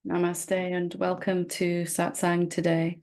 Namaste and welcome to Satsang today.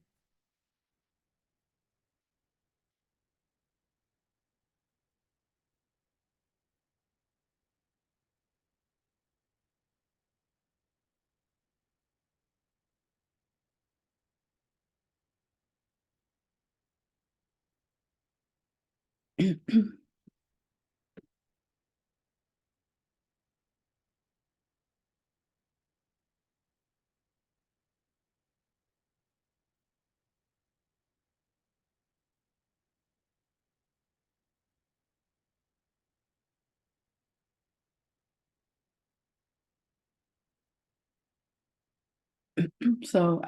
So,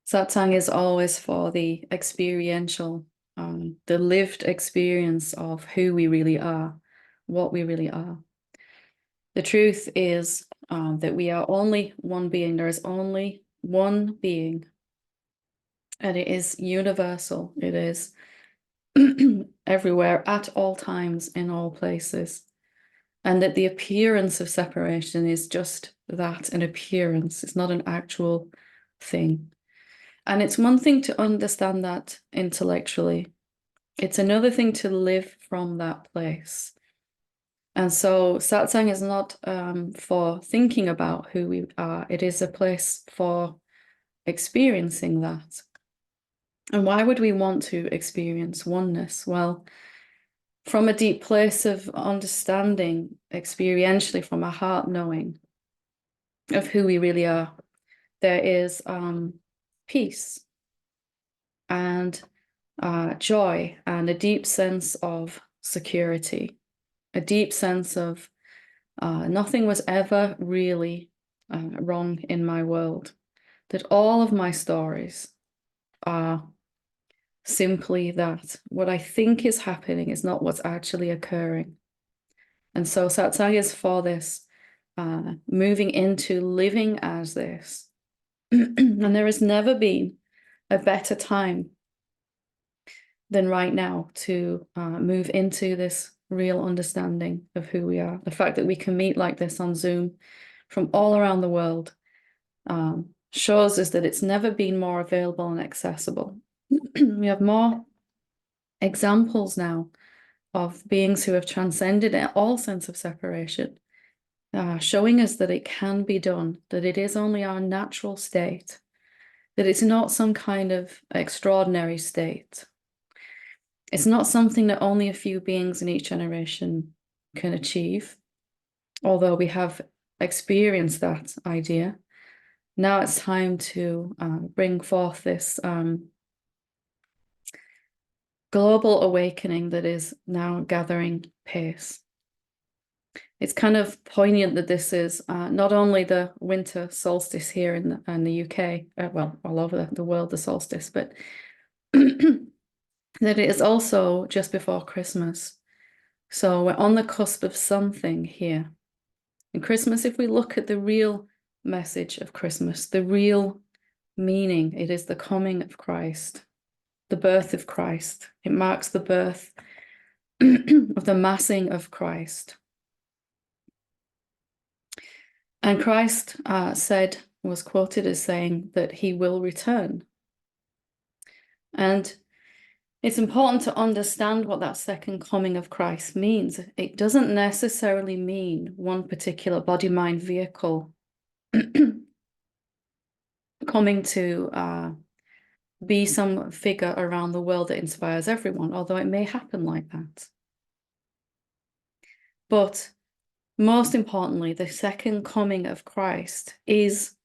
Satsang is always for the experiential, the lived experience of who we really are, what we really are. The truth is that we are only one being. There is only one being, and it is universal. It is everywhere, at all times, in all places. And that the appearance of separation is just that, an appearance. It's not an actual thing. And it's one thing to understand that intellectually. It's another thing to live from that place. And so satsang is not for thinking about who we are. It is a place for experiencing that. And why would we want to experience oneness? Well, from a deep place of understanding, experientially, from a heart knowing of who we really are, there is peace and joy and a deep sense of security, a deep sense of nothing was ever really wrong in my world, that all of my stories are simply that. What I think is happening is not what's actually occurring. And so satsang is for this, moving into living as this. And there has never been a better time than right now to move into this real understanding of who we are. The fact that we can meet like this on Zoom from all around the world shows us that it's never been more available and accessible. We have more examples now of beings who have transcended all sense of separation, showing us that it can be done, that it is only our natural state, that it's not some kind of extraordinary state. It's not something that only a few beings in each generation can achieve, although we have experienced that idea. Now it's time to bring forth this global awakening that is now gathering pace. It's kind of poignant that this is not only the winter solstice here in the UK, well, all over the world, the solstice, but that it is also just before Christmas. So we're on the cusp of something here. And Christmas, if we look at the real message of Christmas, the real meaning, it is the coming of Christ, the birth of Christ. It marks the birth of the massing of Christ. And Christ was quoted as saying that he will return. And it's important to understand what that second coming of Christ means. It doesn't necessarily mean one particular body-mind vehicle coming to be some figure around the world that inspires everyone, although it may happen like that. But most importantly, the second coming of Christ is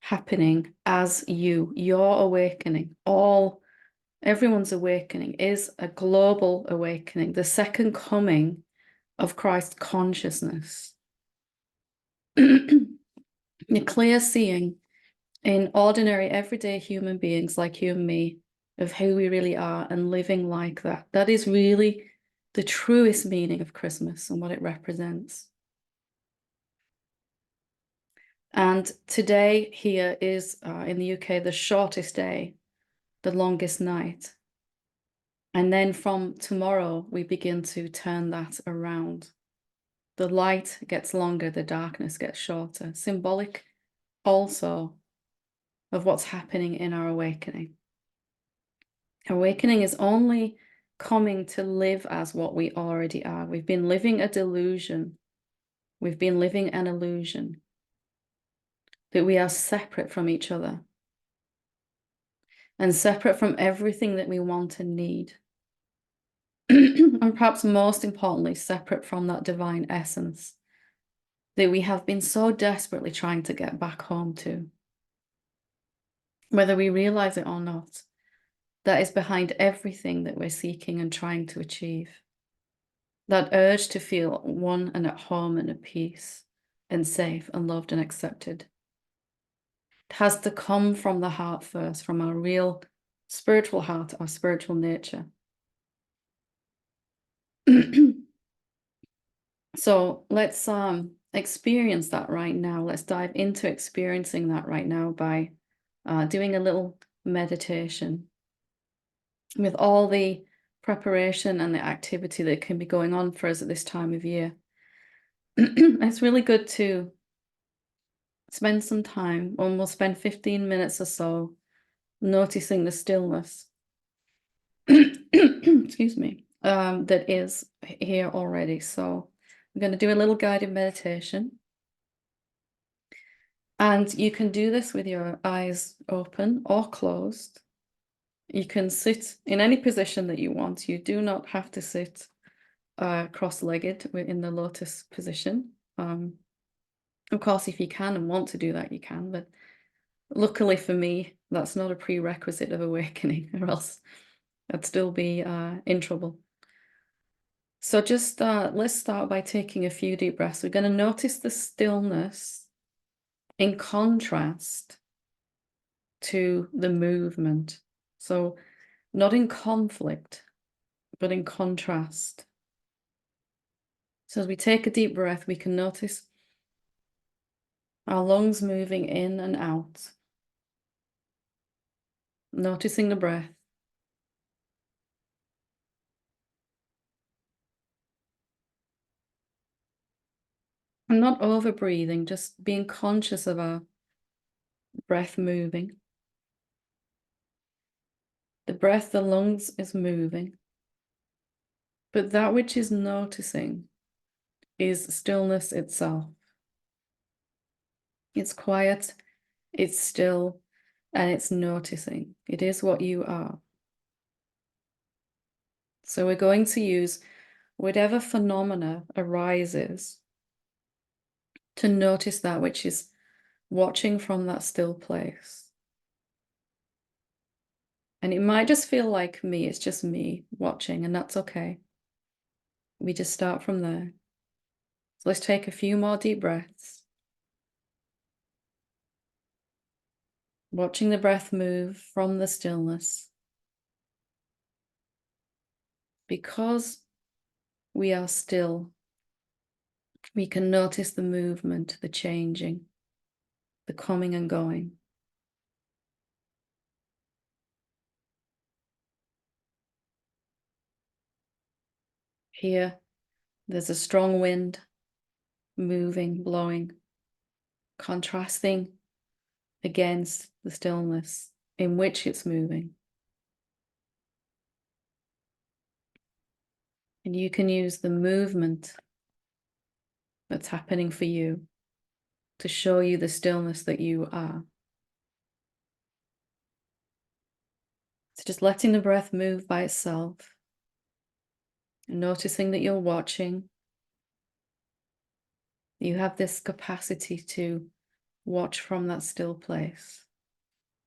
happening as your awakening, everyone's awakening is a global awakening, the second coming of Christ consciousness. The clear seeing in ordinary, everyday human beings like you and me of who we really are and living like that. That is really the truest meaning of Christmas and what it represents. And today here is, in the UK, the shortest day, the longest night. And then from tomorrow, we begin to turn that around. The light gets longer, the darkness gets shorter. Symbolic also of what's happening in our awakening. Awakening is only coming to live as what we already are. We've been living a delusion. We've been living an illusion that we are separate from each other and separate from everything that we want and need. And perhaps most importantly, separate from that divine essence that we have been so desperately trying to get back home to. Whether we realize it or not, that is behind everything that we're seeking and trying to achieve. That urge to feel one and at home and at peace and safe and loved and accepted. It has to come from the heart first, from our real spiritual heart, our spiritual nature. So let's experience that right now. Let's dive into experiencing that right now by doing a little meditation with all the preparation and the activity that can be going on for us at this time of year. It's really good to spend some time, and we'll spend 15 minutes or so noticing the stillness excuse me, that is here already. So I'm going to do a little guided meditation. And you can do this with your eyes open or closed. You can sit in any position that you want. You do not have to sit cross-legged in the lotus position. Of course, if you can and want to do that, you can. But luckily for me, that's not a prerequisite of awakening, or else I'd still be in trouble. So just let's start by taking a few deep breaths. We're going to notice the stillness in contrast to the movement. So not in conflict, but in contrast. So as we take a deep breath, we can notice our lungs moving in and out, noticing the breath. And not over breathing, just being conscious of our breath moving. The breath, the lungs is moving. But that which is noticing is stillness itself. It's quiet, it's still, and it's noticing. It is what you are. So we're going to use whatever phenomena arises to notice that which is watching from that still place. And it might just feel like me, it's just me watching, and that's okay. We just start from there. So let's take a few more deep breaths. Watching the breath move from the stillness. Because we are still, we can notice the movement, the changing, the coming and going. Here, there's a strong wind moving, blowing, contrasting against the stillness in which it's moving. And you can use the movement that's happening for you to show you the stillness that you are. So just letting the breath move by itself, and noticing that you're watching. You have this capacity to watch from that still place.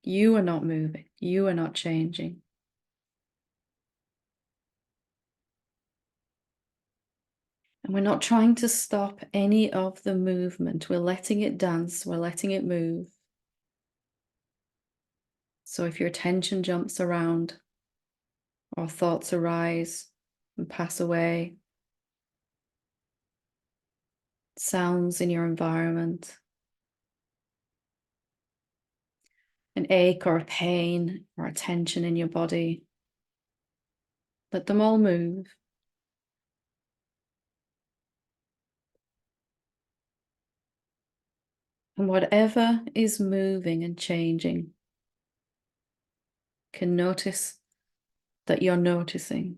You are not moving. You are not changing. And we're not trying to stop any of the movement. We're letting it dance. We're letting it move. So if your attention jumps around or thoughts arise and pass away, sounds in your environment, an ache or a pain or a tension in your body, let them all move. And whatever is moving and changing, can notice that you're noticing.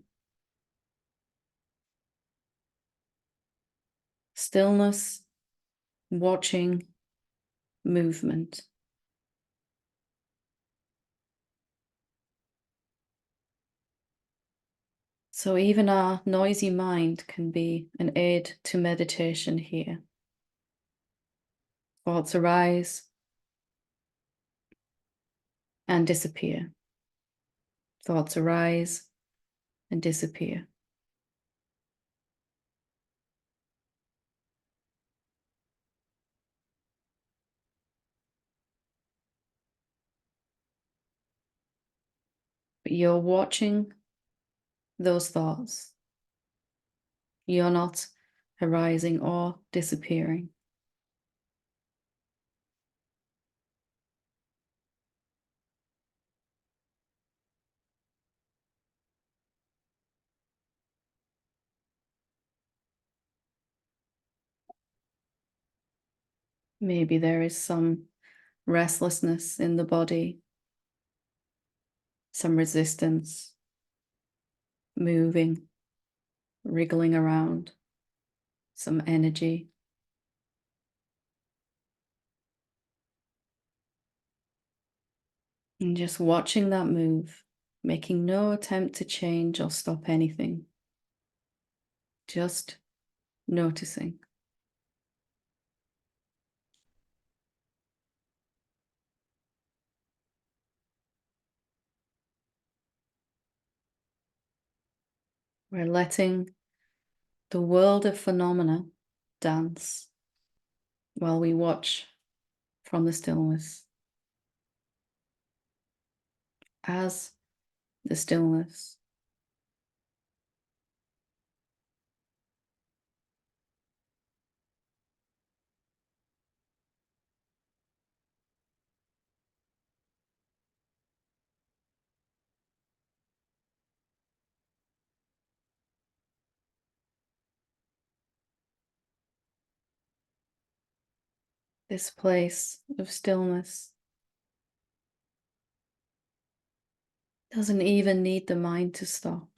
Stillness, watching, movement. So even our noisy mind can be an aid to meditation here. Thoughts arise and disappear. Thoughts arise and disappear. But you're watching those thoughts. You're not arising or disappearing. Maybe there is some restlessness in the body, some resistance, moving, wriggling around, some energy. And just watching that move, making no attempt to change or stop anything. Just noticing. We're letting the world of phenomena dance while we watch from the stillness. As the stillness. This place of stillness doesn't even need the mind to stop.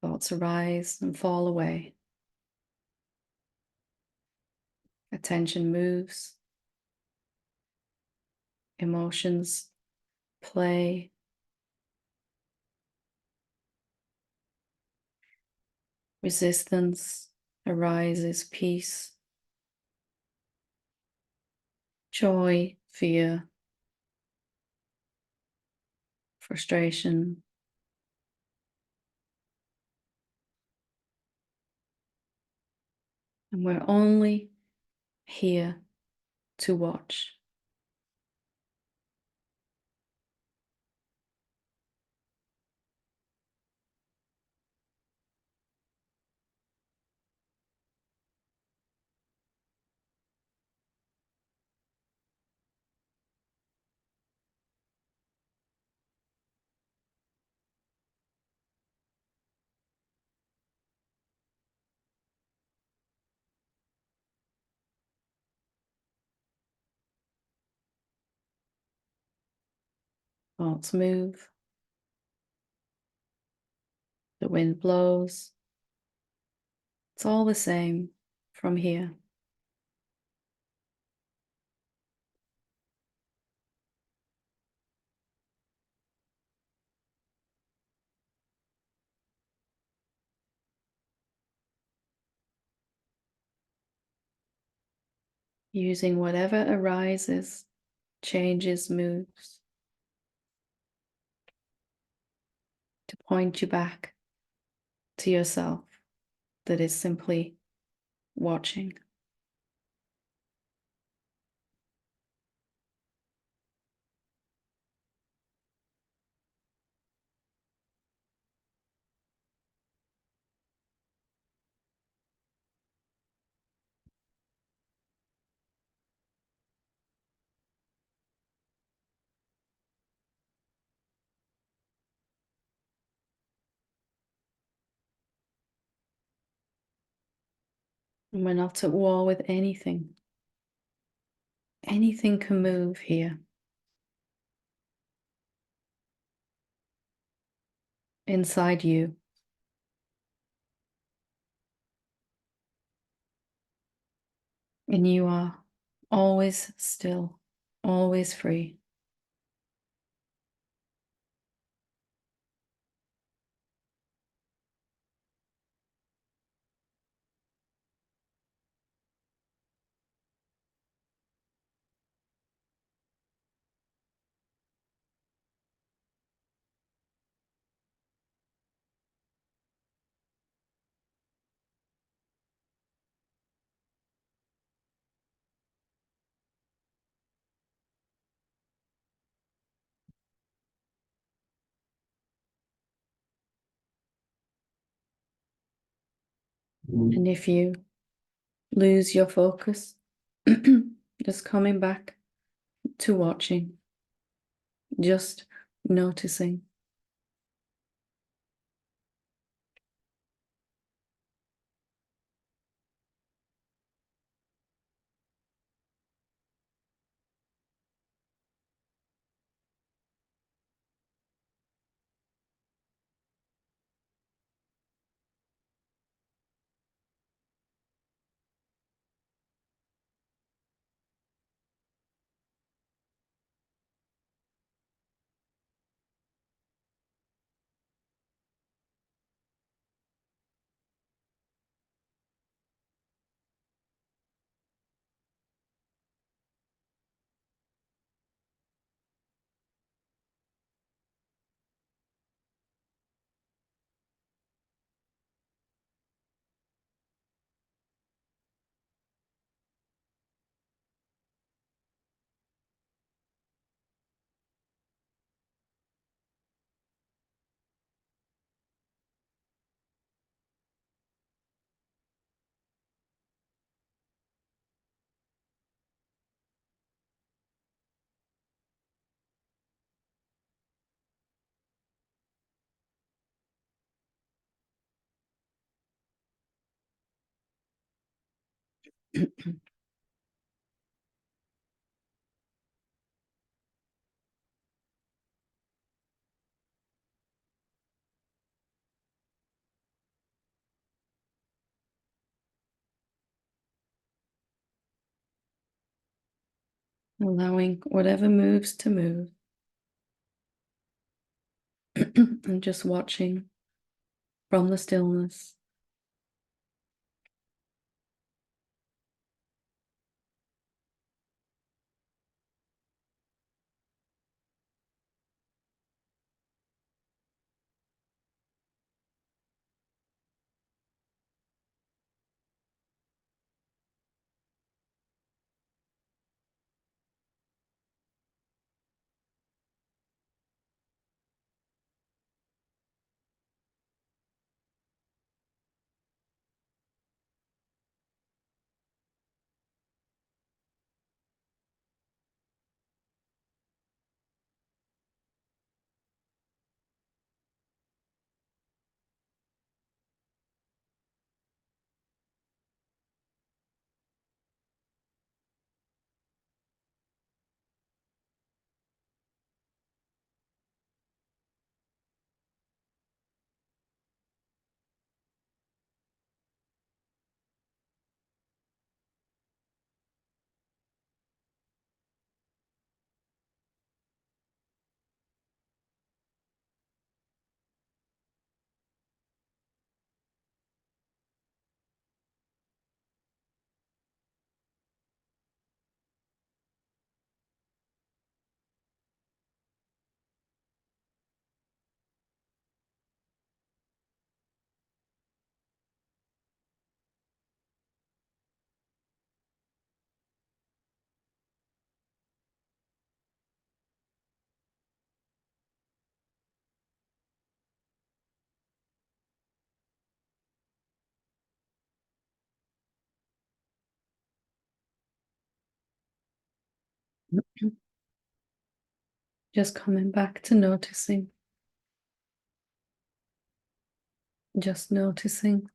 Thoughts arise and fall away. Attention moves. Emotions play. Resistance arises. Peace, joy, fear, frustration. And we're only here to watch. Thoughts move. The wind blows. It's all the same from here. Using whatever arises, changes, moves to point you back to yourself that is simply watching. And we're not at war with anything. Anything can move here. Inside you. And you are always still, always free. And if you lose your focus, just coming back to watching, just noticing. Allowing whatever moves to move. And just watching from the stillness. Just coming back to noticing. Just noticing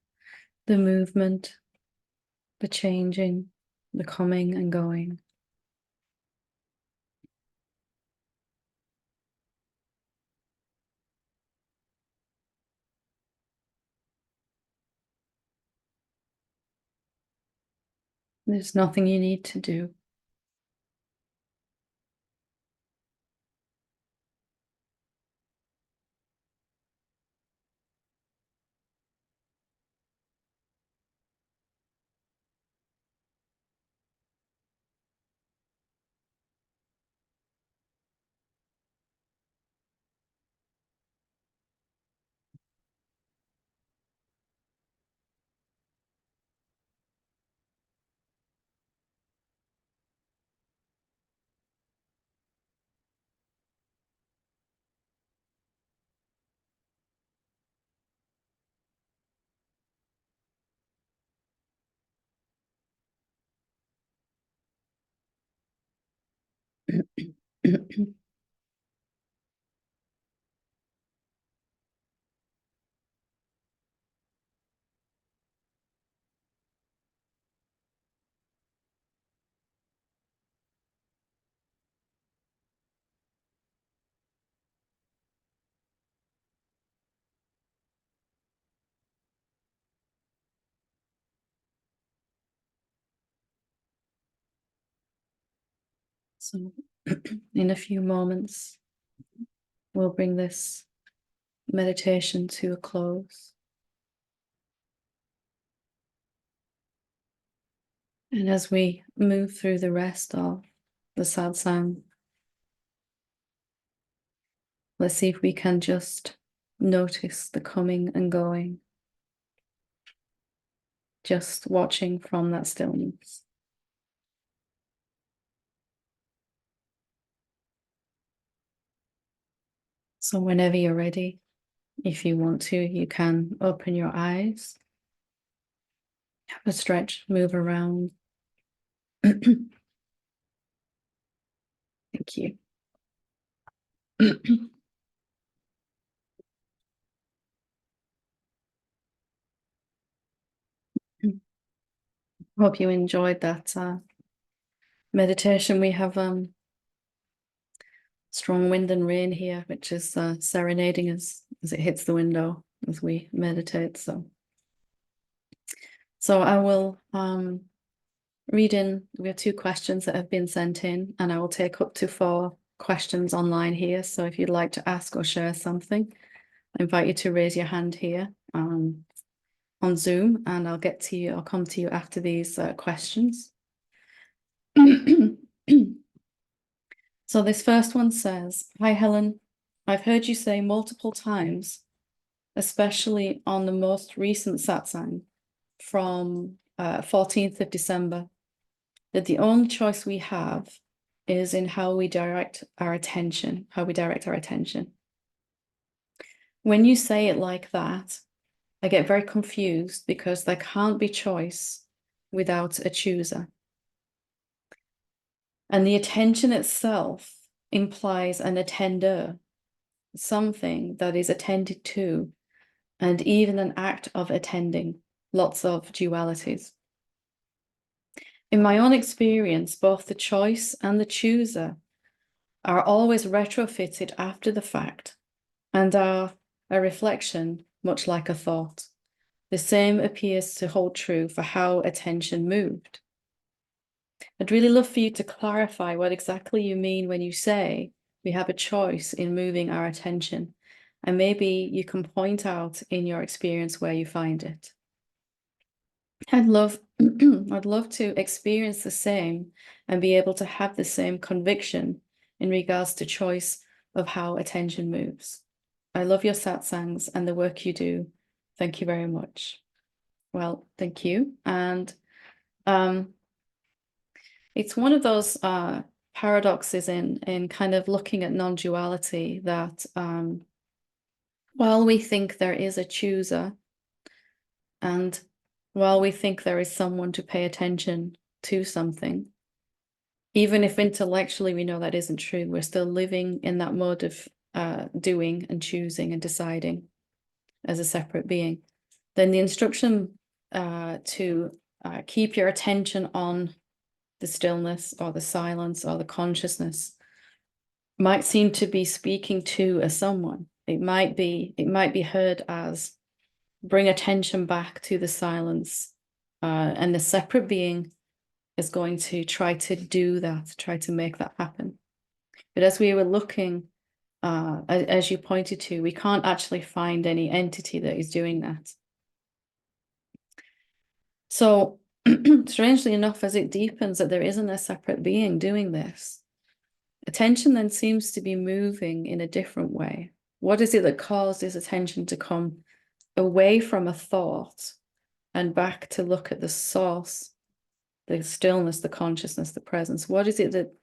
the movement the changing, the coming and going. There's nothing you need to do. So in a few moments, we'll bring this meditation to a close. And as we move through the rest of the satsang, let's see if we can just notice the coming and going, just watching from that stillness. So whenever you're ready, if you want to, you can open your eyes, have a stretch, move around. Thank you. Hope you enjoyed that meditation. We have strong wind and rain here, which is serenading us as it hits the window as we meditate. So I will read in. We have 2 questions that have been sent in, and I will take up to 4 questions online here. So if you'd like to ask or share something, I invite you to raise your hand here on Zoom, and I'll get to you. I'll come to you after these questions. So this first one says, "Hi Helen, I've heard you say multiple times, especially on the most recent satsang from 14th of December, that the only choice we have is in how we direct our attention, When you say it like that, I get very confused because there can't be choice without a chooser. And the attention itself implies an attender, something that is attended to, and even an act of attending, lots of dualities. In my own experience, both the choice and the chooser are always retrofitted after the fact and are a reflection, much like a thought. The same appears to hold true for how attention moved. I'd really love for you to clarify what exactly you mean when you say we have a choice in moving our attention, and maybe you can point out in your experience where you find it. I'd love to experience the same and be able to have the same conviction in regards to choice of how attention moves. I love your satsangs and the work you do. Thank you very much." Well, thank you. And it's one of those paradoxes in kind of looking at non-duality that while we think there is a chooser, and while we think there is someone to pay attention to something, even if intellectually we know that isn't true, we're still living in that mode of doing and choosing and deciding as a separate being. Then the instruction to keep your attention on the stillness or the silence or the consciousness might seem to be speaking to a someone. It might be heard as bring attention back to the silence, and the separate being is going to try to do that, try to make that happen. But as we were looking, as you pointed to, we can't actually find any entity that is doing that. So strangely enough, as it deepens that there isn't a separate being doing this, attention then seems to be moving in a different way. What is it that caused this attention to come away from a thought and back to look at the source, the stillness, the consciousness, the presence? What is it that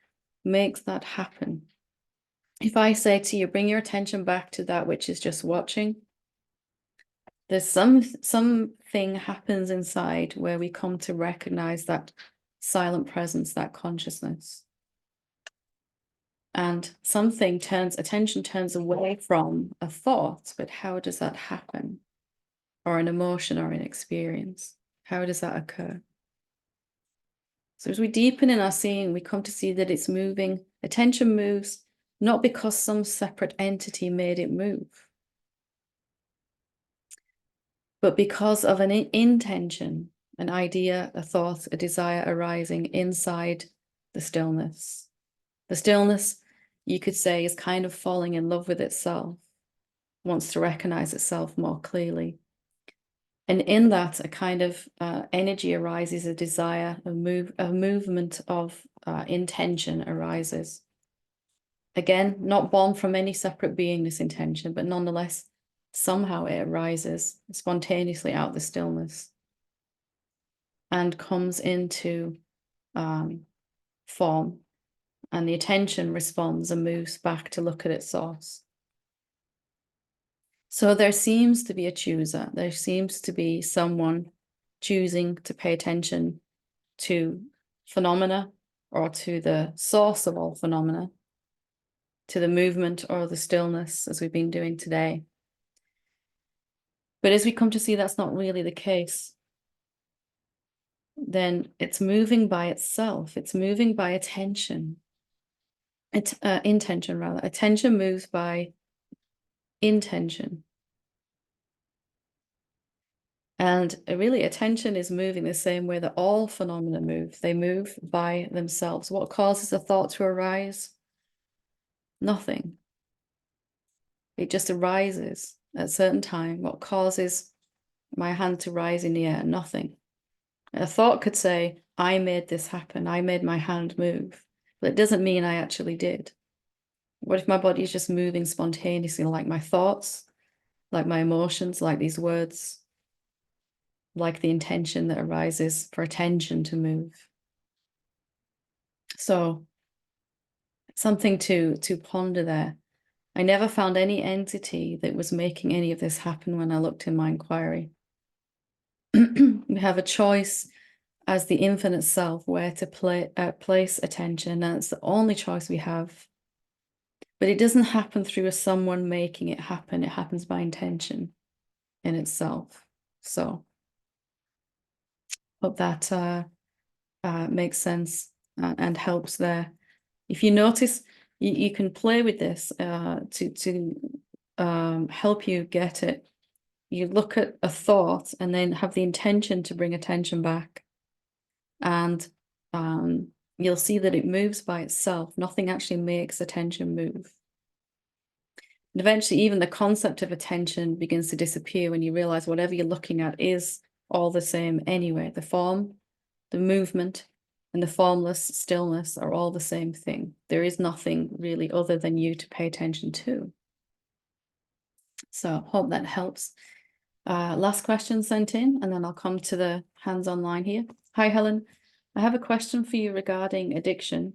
makes that happen? If I say to you, bring your attention back to that which is just watching, there's something happens inside where we come to recognize that silent presence, that consciousness. And attention turns away from a thought, but how does that happen? Or an emotion or an experience? How does that occur? So as we deepen in our seeing, we come to see that it's moving. Attention moves not because some separate entity made it move, but because of an intention, an idea, a thought, a desire arising inside the stillness. The stillness, you could say, is kind of falling in love with itself, wants to recognize itself more clearly. And in that, a kind of energy arises, a desire, a movement of intention arises. Again, not born from any separate being, this intention, but nonetheless, somehow it arises spontaneously out of the stillness and comes into form, and the attention responds and moves back to look at its source. So there seems to be a chooser. There seems to be someone choosing to pay attention to phenomena, or to the source of all phenomena, to the movement or the stillness, as we've been doing today. But as we come to see that's not really the case, then it's moving by itself. It's moving by attention. Intention, rather. Attention moves by intention. And really, attention is moving the same way that all phenomena move. They move by themselves. What causes a thought to arise? Nothing. It just arises at a certain time. What causes my hand to rise in the air? Nothing. A thought could say, I made this happen. I made my hand move. But it doesn't mean I actually did. What if my body is just moving spontaneously, like my thoughts, like my emotions, like these words, like the intention that arises for attention to move? So something to ponder there. I never found any entity that was making any of this happen when I looked in my inquiry. We have a choice as the infinite self where to place attention, and it's the only choice we have. But it doesn't happen through someone making it happen. It happens by intention in itself. So hope that makes sense and helps there. If you notice, you can play with this to help you get it. You look at a thought and then have the intention to bring attention back. And you'll see that it moves by itself. Nothing actually makes attention move. And eventually, even the concept of attention begins to disappear when you realize whatever you're looking at is all the same anyway. The form, the movement, and the formless stillness are all the same thing. There is nothing really other than you to pay attention to. So hope that helps. Last question sent in, and then I'll come to the hands online here. Hi, Helen. I have a question for you regarding addiction.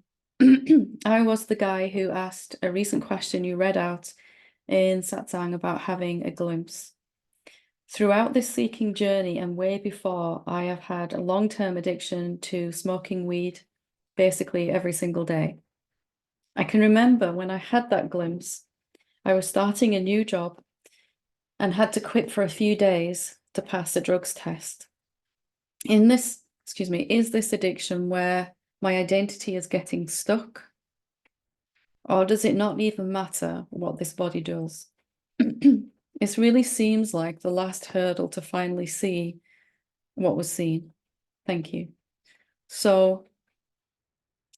I was the guy who asked a recent question you read out in Satsang about having a glimpse. Throughout this seeking journey and way before, I have had a long-term addiction to smoking weed basically every single day. I can remember when I had that glimpse, I was starting a new job and had to quit for a few days to pass a drugs test. In this excuse me, is this addiction where my identity is getting stuck? Or does it not even matter what this body does? It really seems like the last hurdle to finally see what was seen. Thank you. So,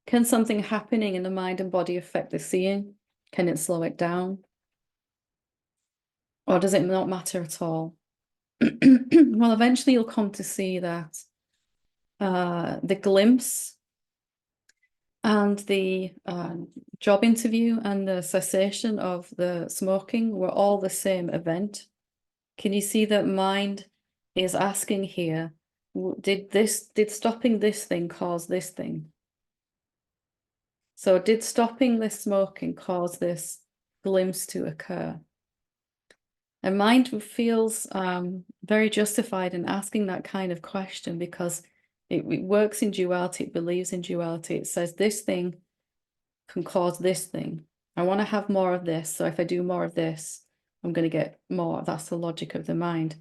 can something happening in the mind and body affect the seeing? Can it slow it down? Or does it not matter at all? Well, eventually you'll come to see that the glimpse and the job interview and the cessation of the smoking were all the same event. Can you see that mind is asking here, did stopping this thing cause this thing? So did stopping this smoking cause this glimpse to occur? And mind feels very justified in asking that kind of question because it works in duality, it believes in duality. It says this thing can cause this thing. I want to have more of this. So if I do more of this, I'm going to get more. That's the logic of the mind.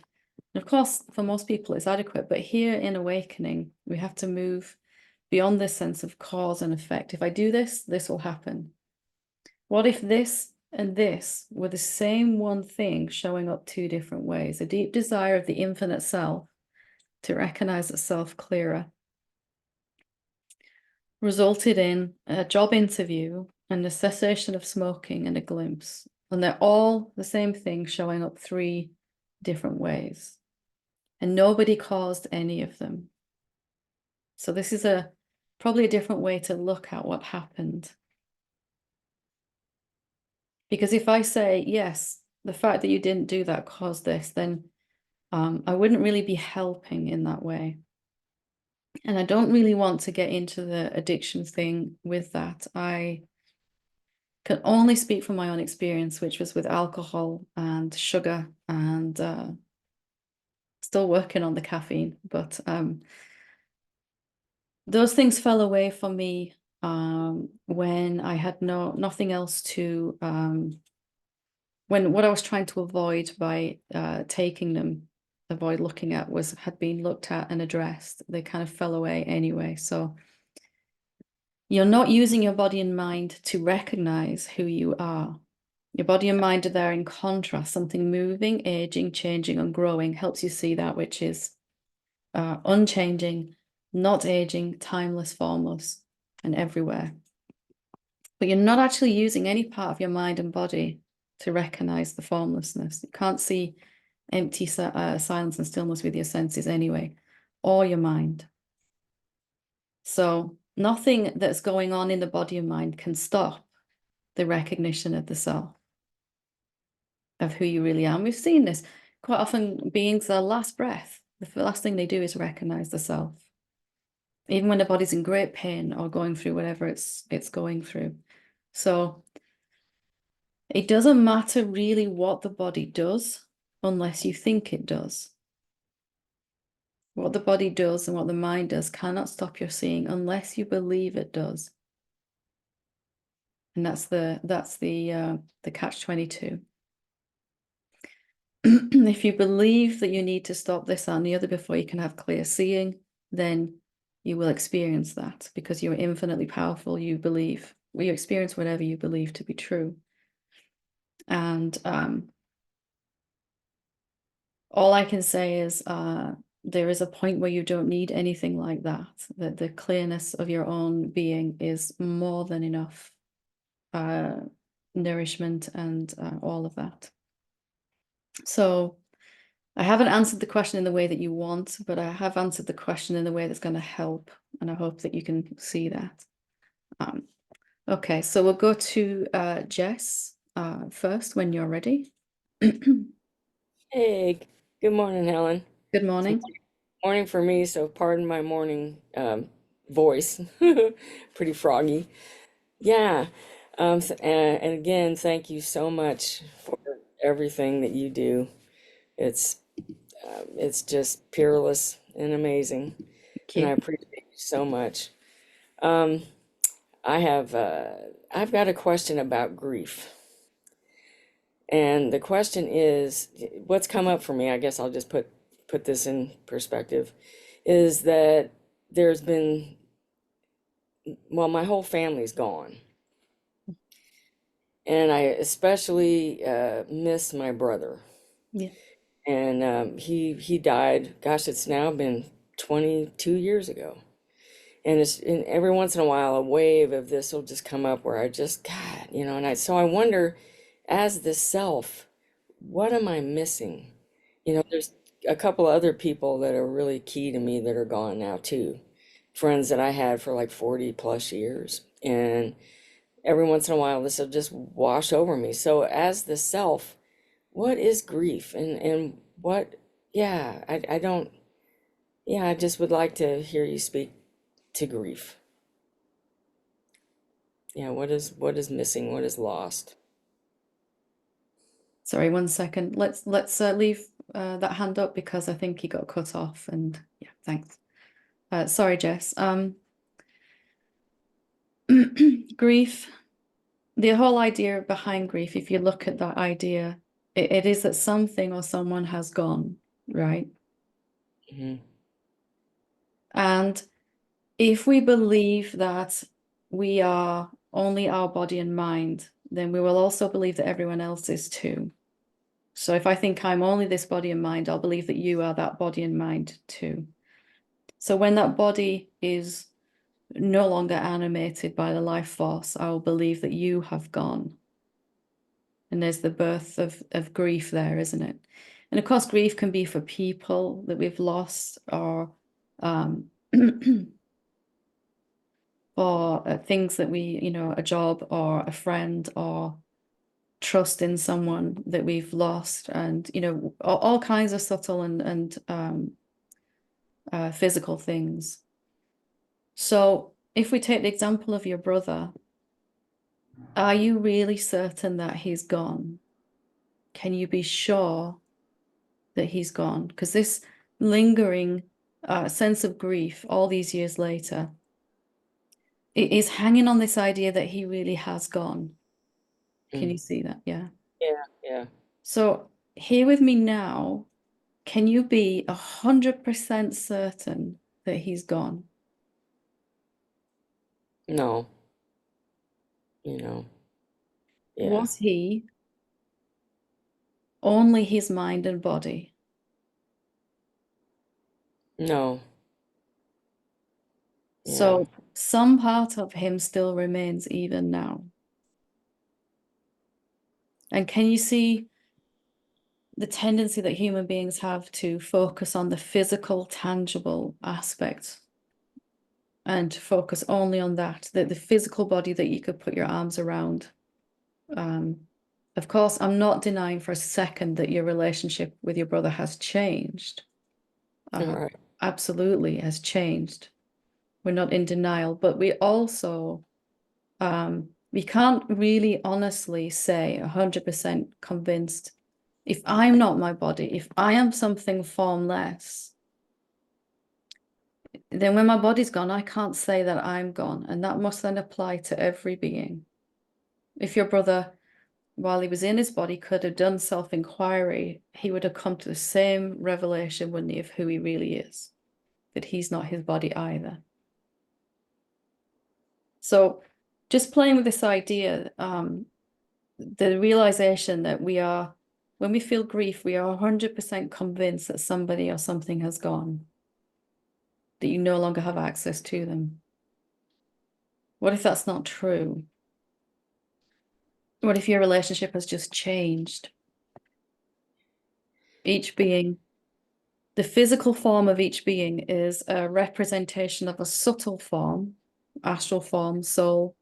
And of course, for most people, it's adequate. But here in awakening, we have to move beyond this sense of cause and effect. If I do this, this will happen. What if this and this were the same one thing showing up two different ways? A deep desire of the infinite self to recognize itself clearer resulted in a job interview and the cessation of smoking and a glimpse. And they're all the same thing showing up three different ways. And nobody caused any of them. So this is probably a different way to look at what happened. Because if I say, yes, the fact that you didn't do that caused this, then I wouldn't really be helping in that way. And I don't really want to get into the addiction thing with that. I can only speak from my own experience, which was with alcohol and sugar and still working on the caffeine. But those things fell away for me when I had nothing else to, when what I was trying to avoid by taking them, avoid looking at, had been looked at and addressed. They kind of fell away anyway. So you're not using your body and mind to recognize who you are. Your body and mind are there in contrast. Something moving, aging, changing, and growing helps you see that which is unchanging, not aging, timeless, formless, and everywhere. But you're not actually using any part of your mind and body to recognize the formlessness. You can't see empty silence and stillness with your senses anyway, or your mind. So nothing that's going on in the body and mind can stop the recognition of the self, of who you really are. And we've seen this quite often. Beings, their last breath, the last thing they do is recognize the self, even when the body's in great pain or going through whatever it's going through. So it doesn't matter really what the body does unless you think it does. What the body does and what the mind does cannot stop your seeing unless you believe it does. And that's the catch-22. If you believe that you need to stop this and the other before you can have clear seeing, then you will experience that because you're infinitely powerful. You believe, well, you experience whatever you believe to be true. And all I can say is there is a point where you don't need anything like that. That the clearness of your own being is more than enough nourishment and all of that. So I haven't answered the question in the way that you want, but I have answered the question in the way that's going to help. And I hope that you can see that. Okay, so we'll go to Jess first when you're ready. Good Hey, good morning, Helen. morning. Morning for me, so pardon my morning voice. Pretty froggy. Yeah. And again, thank you so much for everything that you do. It's it's just peerless and amazing, Thank and I you. appreciate you so much. Um, I've got a question about grief. And the question is, what's come up for me, I guess I'll just put this in perspective, is that there's been, well, my whole family's gone. And I especially miss my brother. Yeah. And he died, gosh, it's now been 22 years ago. And every once in a while, a wave of this will just come up where I just, God, so I wonder, as the self, what am I missing? There's a couple other people that are really key to me that are gone now too. Friends that I had for like 40 plus years. And every once in a while, this will just wash over me. So as the self, what is grief? And what, yeah, I don't, yeah, I just would like to hear you speak to grief. Yeah, what is missing? What is lost? Sorry, 1 second. Let's leave that hand up because I think he got cut off. And yeah, thanks. Sorry, Jess. Grief. The whole idea behind grief, if you look at that idea, it is that something or someone has gone, right? Hmm. And if we believe that we are only our body and mind, then we will also believe that everyone else is too. So if I think I'm only this body and mind, I'll believe that you are that body and mind too. So when that body is no longer animated by the life force, I will believe that you have gone. And there's the birth of grief there, isn't it? And of course, grief can be for people that we've lost, or or things that we, a job or a friend or trust in someone that we've lost, and all kinds of subtle and physical things. So if we take the example of your brother, are you really certain that he's gone? Can you be sure that he's gone? Because this lingering sense of grief all these years later, it is hanging on this idea that he really has gone. Can Mm. you see that? Yeah. Yeah, yeah. So here with me now, can you be 100% certain that he's gone? No, you know, yeah. Was he only his mind and body? No, yeah. So some part of him still remains even now. And can you see the tendency that human beings have to focus on the physical, tangible aspect and to focus only on that, the physical body that you could put your arms around? Of course, I'm not denying for a second that your relationship with your brother has changed. All right. Absolutely has changed. We're not in denial, but we also, we can't really honestly say 100% convinced, if I'm not my body, if I am something formless, then when my body's gone, I can't say that I'm gone. And that must then apply to every being. If your brother, while he was in his body, could have done self-inquiry, he would have come to the same revelation, wouldn't he, of who he really is, that he's not his body either. So just playing with this idea, the realization that when we feel grief, we are 100% convinced that somebody or something has gone, that you no longer have access to them. What if that's not true? What if your relationship has just changed? Each being, the physical form of each being is a representation of a subtle form, astral form, soul,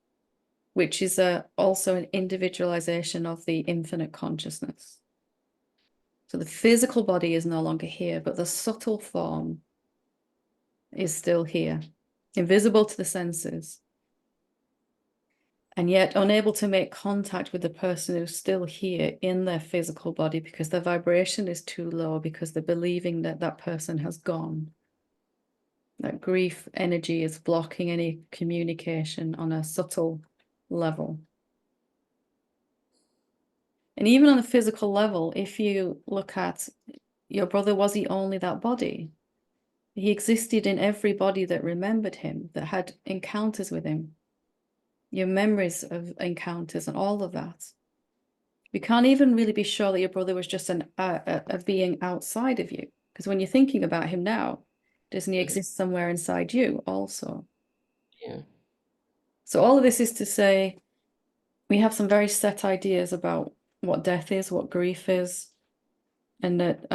which is also an individualization of the infinite consciousness. So the physical body is no longer here, but the subtle form is still here, invisible to the senses, and yet unable to make contact with the person who's still here in their physical body because their vibration is too low, because they're believing that that person has gone. That grief energy is blocking any communication on a subtle level. And even on a physical level, if you look at your brother, was he only that body? he existed in every body that remembered him, that had encounters with him, your memories of encounters and all of that. We can't even really be sure that your brother was just a being outside of you, because when you're thinking about him now, doesn't he exist somewhere inside you also? Yeah. So all of this is to say, we have some very set ideas about what death is, what grief is, and that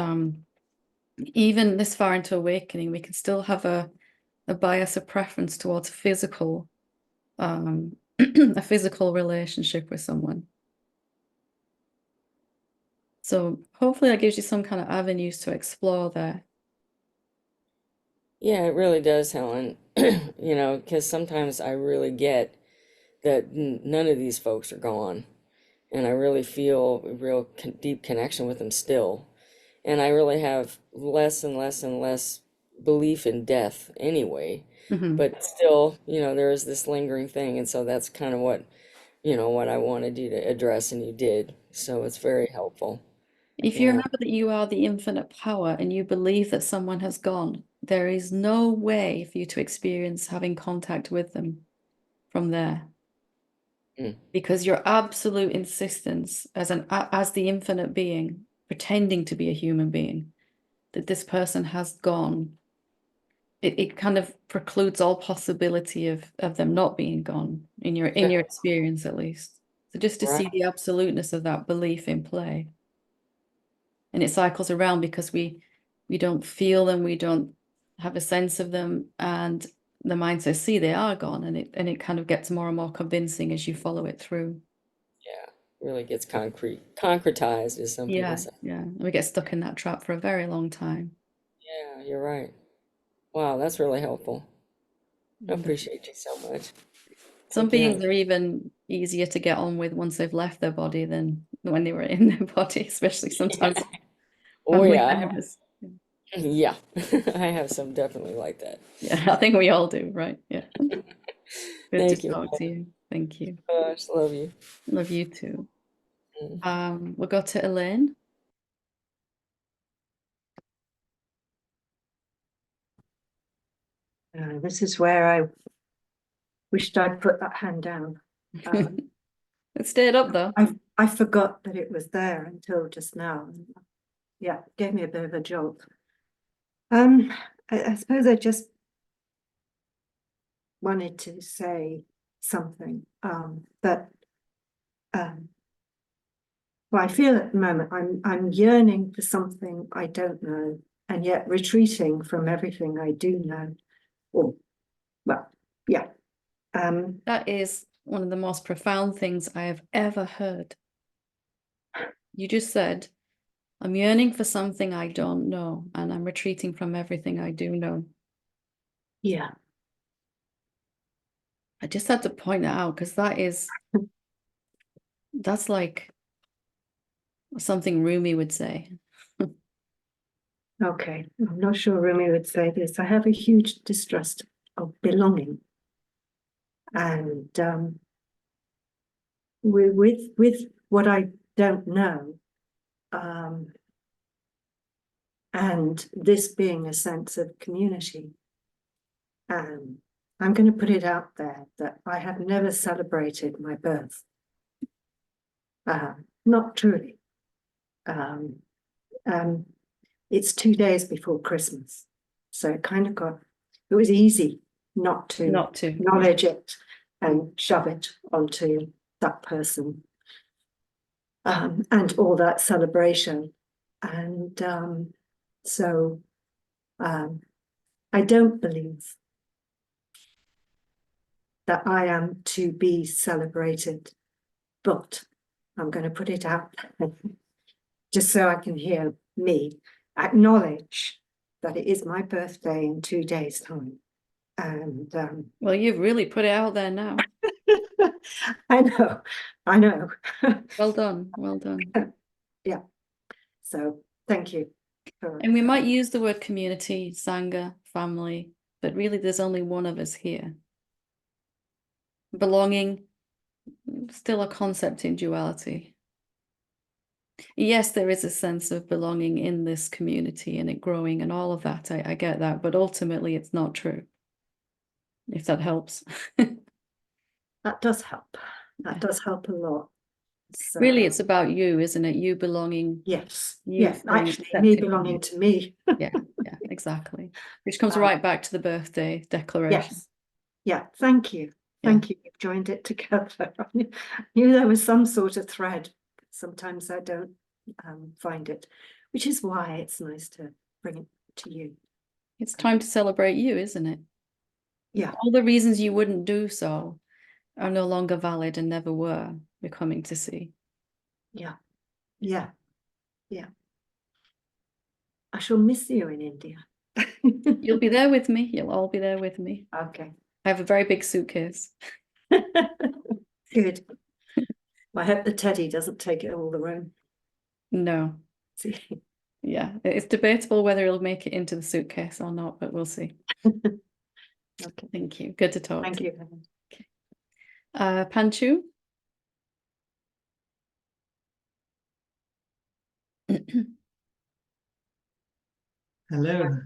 even this far into awakening, we can still have a bias, a preference towards physical, a physical relationship with someone. So hopefully that gives you some kind of avenues to explore there. Yeah, it really does, Helen. You know, because sometimes I really get that none of these folks are gone. And I really feel a real deep connection with them still. And I really have less and less and less belief in death anyway. Mhm. But still, you know, there is this lingering thing. And so that's kind of what, you know, what I wanted you to address, and you did. So it's very helpful. If you Yeah. remember that you are the infinite power and you believe that someone has gone, there is no way for you to experience having contact with them from there. Mm. Because your absolute insistence as the infinite being, pretending to be a human being, that this person has gone, it kind of precludes all possibility of them not being gone in your experience, at least. So just to see Right. the absoluteness of that belief in play. And it cycles around because we don't feel them, we don't have a sense of them, and the mind says, see, they are gone, and it kind of gets more and more convincing as you follow it through. Yeah. Really gets concretized, as some people Yeah, say. yeah. And we get stuck in that trap for a very long time. Yeah, you're right. Wow, that's really helpful. I Mhm. appreciate you so much. Some Take care. beings are even easier to get on with once they've left their body than when they were in their body, especially sometimes Oh family yeah, members. yeah. I have some definitely like that. Yeah, I think we all do, right? Yeah. Good to Thank you. talk to you. Thank you. Gosh, love you. Love you too. Mm. We'll go to Elaine. This is where I wished I'd put that hand down. It stayed up though. I forgot that it was there until just now. Yeah, gave me a bit of a jolt. I suppose I just wanted to say something that well, I feel at the moment I'm yearning for something I don't know, and yet retreating from everything I do know. Or well, yeah. That is one of the most profound things I have ever heard. You just said, I'm yearning for something I don't know, and I'm retreating from everything I do know. Yeah. I just had to point that out because that's like something Rumi would say. Okay, I'm not sure Rumi would say this. I have a huge distrust of belonging, and with what I don't know, and this being a sense of community, I'm going to put it out there that I have never celebrated my birth. Not truly. Um, it's 2 days before Christmas, so it was easy not to Not to. acknowledge it and shove it onto that person, and all that celebration. And so I don't believe that I am to be celebrated, but I'm going to put it out just so I can hear me acknowledge that it is my birthday in 2 days' time. And Well, you've really put it out there now. I know. Well done. Well done. Yeah. So thank you. And we might use the word community, Sangha, family, but really there's only one of us here. Belonging, still a concept in duality. yes, there is a sense of belonging in this community and it growing and all of that. I get that, but ultimately it's not true. If that helps. That does help. That Yeah. does help a lot. So, Really, it's about you, isn't it? You belonging, yes, you yeah, feeling actually, me accepted. belonging to me. Yeah, exactly. Which comes Um, right back to the birthday declaration. Yes, yeah, thank you. Yeah. Thank you. You've joined it together. I knew there was some sort of thread. Sometimes I don't find it, which is why it's nice to bring it to you. It's time to celebrate you, isn't it? Yeah, All the reasons you wouldn't do so are no longer valid and never were. We're coming to see. yeah, yeah, yeah. I shall miss you in India. You'll be there with me. You'll all be there with me. Okay. I have a very big suitcase. Good. I hope the teddy doesn't take it all the room. No. See. Yeah, it's debatable whether it'll make it into the suitcase or not, but we'll see. Okay. Thank you. Good to talk Thank to you, Helen. Panchu? Hello.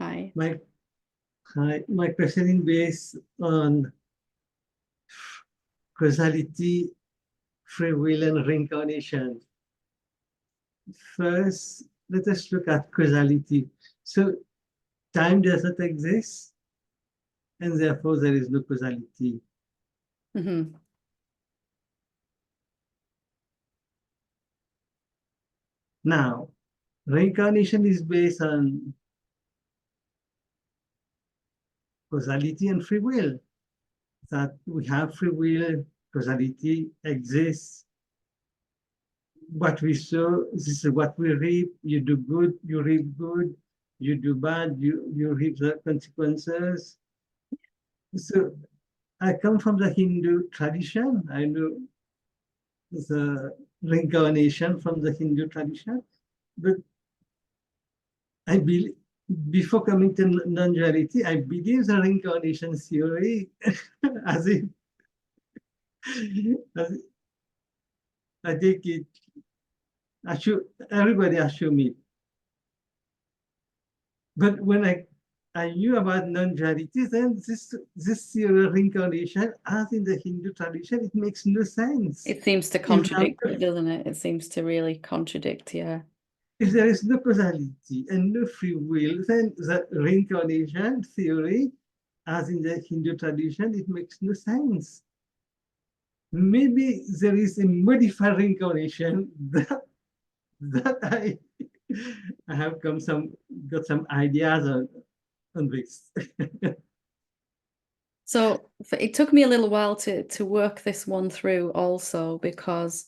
Hi. My question is based on causality, free will, and reincarnation. First, let us look at causality. So, time does not exist, and therefore there is no causality. Mm-hmm. Now, reincarnation is based on causality and free will. That we have free will, causality exists. What we sow, this is what we reap. You do good, you reap good. You do bad, you reap the consequences. So I come from the Hindu tradition. I know the reincarnation from the Hindu tradition. But I believe, before coming to non-duality, I believe the reincarnation theory as if I think it, everybody assume it. But when I knew about non-duality, then this theory of reincarnation, as in the Hindu tradition, it makes no sense. It seems to contradict it, doesn't it? It seems to really contradict, yeah. If there is no causality and no free will, then the reincarnation theory, as in the Hindu tradition, it makes no sense. Maybe there is a modified reincarnation that I have got some ideas on this. So it took me a little while to work this one through also because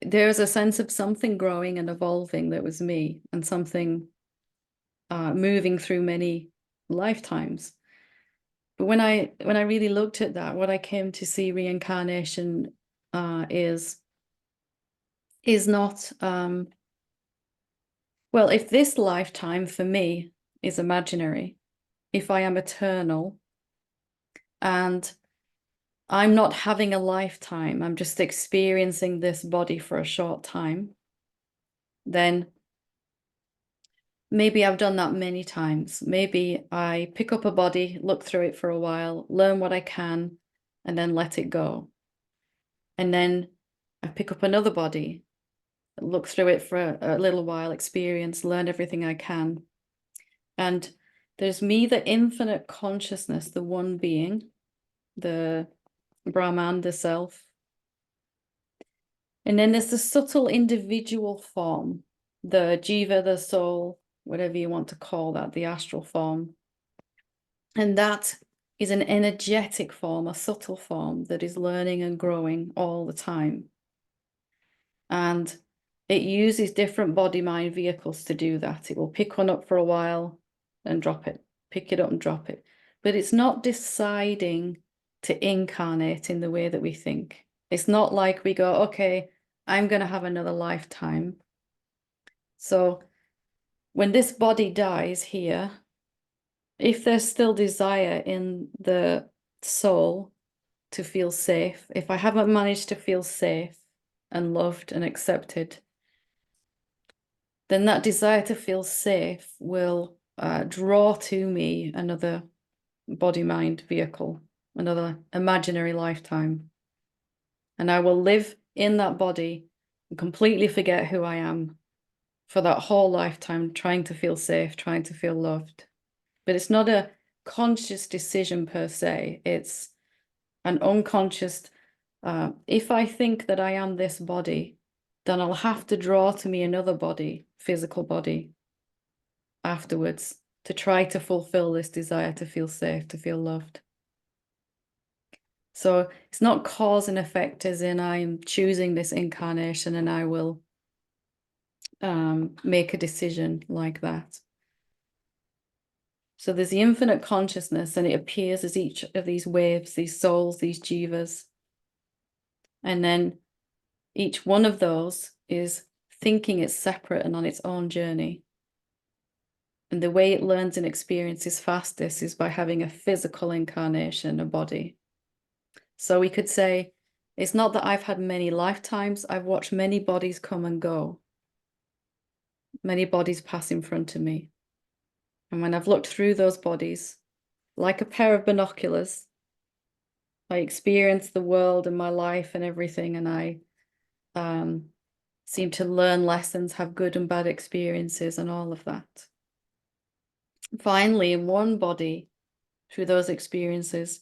there's a sense of something growing and evolving that was me and something moving through many lifetimes. But when I really looked at that, what I came to see reincarnation is not well, if this lifetime for me is imaginary, if I am eternal and I'm not having a lifetime, I'm just experiencing this body for a short time, then maybe I've done that many times. Maybe I pick up a body, look through it for a while, learn what I can, and then let it go. And then I pick up another body, look through it for a little while, experience, learn everything I can. And there's me, the infinite consciousness, the one being, the Brahman, the self. And then there's the subtle individual form, the jiva, the soul, whatever you want to call that, the astral form. And that is an energetic form, a subtle form that is learning and growing all the time. And it uses different body-mind vehicles to do that. It will pick one up for a while and drop it, pick it up and drop it. But it's not deciding to incarnate in the way that we think. It's not like we go, okay, I'm going to have another lifetime. So when this body dies here, if there's still desire in the soul to feel safe, if I haven't managed to feel safe, and loved and accepted, then that desire to feel safe will draw to me another body-mind vehicle, another imaginary lifetime. And I will live in that body and completely forget who I am for that whole lifetime, trying to feel safe, trying to feel loved. But it's not a conscious decision per se. It's an unconscious, if I think that I am this body, then I'll have to draw to me another body, physical body, afterwards to try to fulfill this desire to feel safe, to feel loved. So it's not cause and effect as in I'm choosing this incarnation and I will make a decision like that. So there's the infinite consciousness, and it appears as each of these waves, these souls, these jivas. And then each one of those is thinking it's separate and on its own journey. And the way it learns and experiences fastest is by having a physical incarnation, a body. So we could say, it's not that I've had many lifetimes, I've watched many bodies come and go. Many bodies pass in front of me. And when I've looked through those bodies, like a pair of binoculars, I experience the world and my life and everything, and I seem to learn lessons, have good and bad experiences and all of that. Finally, in one body, through those experiences,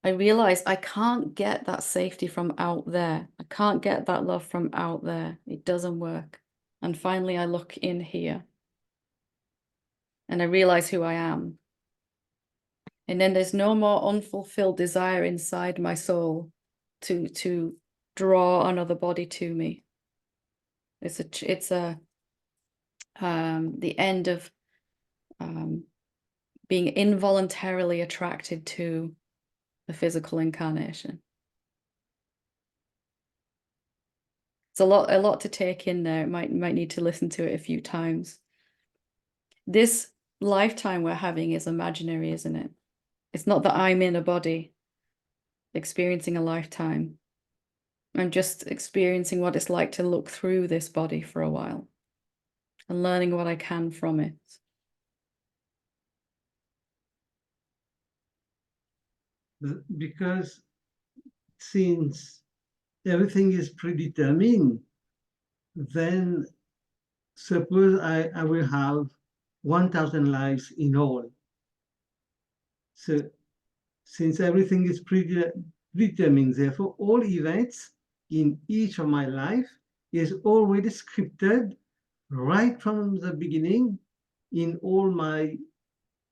I realize I can't get that safety from out there. I can't get that love from out there. It doesn't work. And finally, I look in here and I realize who I am. And then there's no more unfulfilled desire inside my soul to draw another body to me. It's the end of being involuntarily attracted to the physical incarnation. It's a lot to take in there. Might need to listen to it a few times. This lifetime we're having is imaginary, isn't it? It's not that I'm in a body experiencing a lifetime. I'm just experiencing what it's like to look through this body for a while and learning what I can from it. Because since everything is predetermined, then suppose I will have 1,000 lives in all. So since everything is predetermined, therefore all events in each of my life is already scripted right from the beginning in all my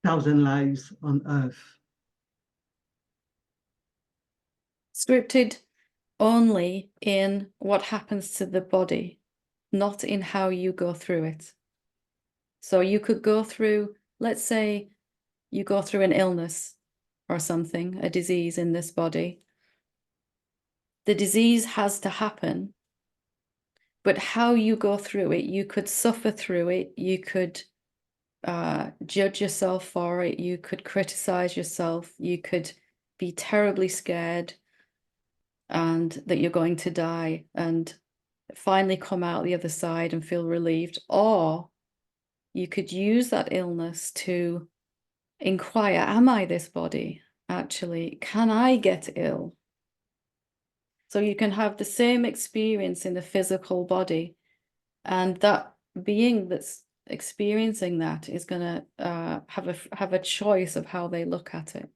1,000 lives on earth. Scripted only in what happens to the body, not in how you go through it. So you could go through, let's say you go through an illness or something, a disease in this body. The disease has to happen, but how you go through it, you could suffer through it, you could judge yourself for it, you could criticize yourself, you could be terribly scared and that you're going to die and finally come out the other side and feel relieved. Or you could use that illness to inquire, am I this body? Actually, can I get ill? So you can have the same experience in the physical body, and that being that's experiencing that is going to have a choice of how they look at it.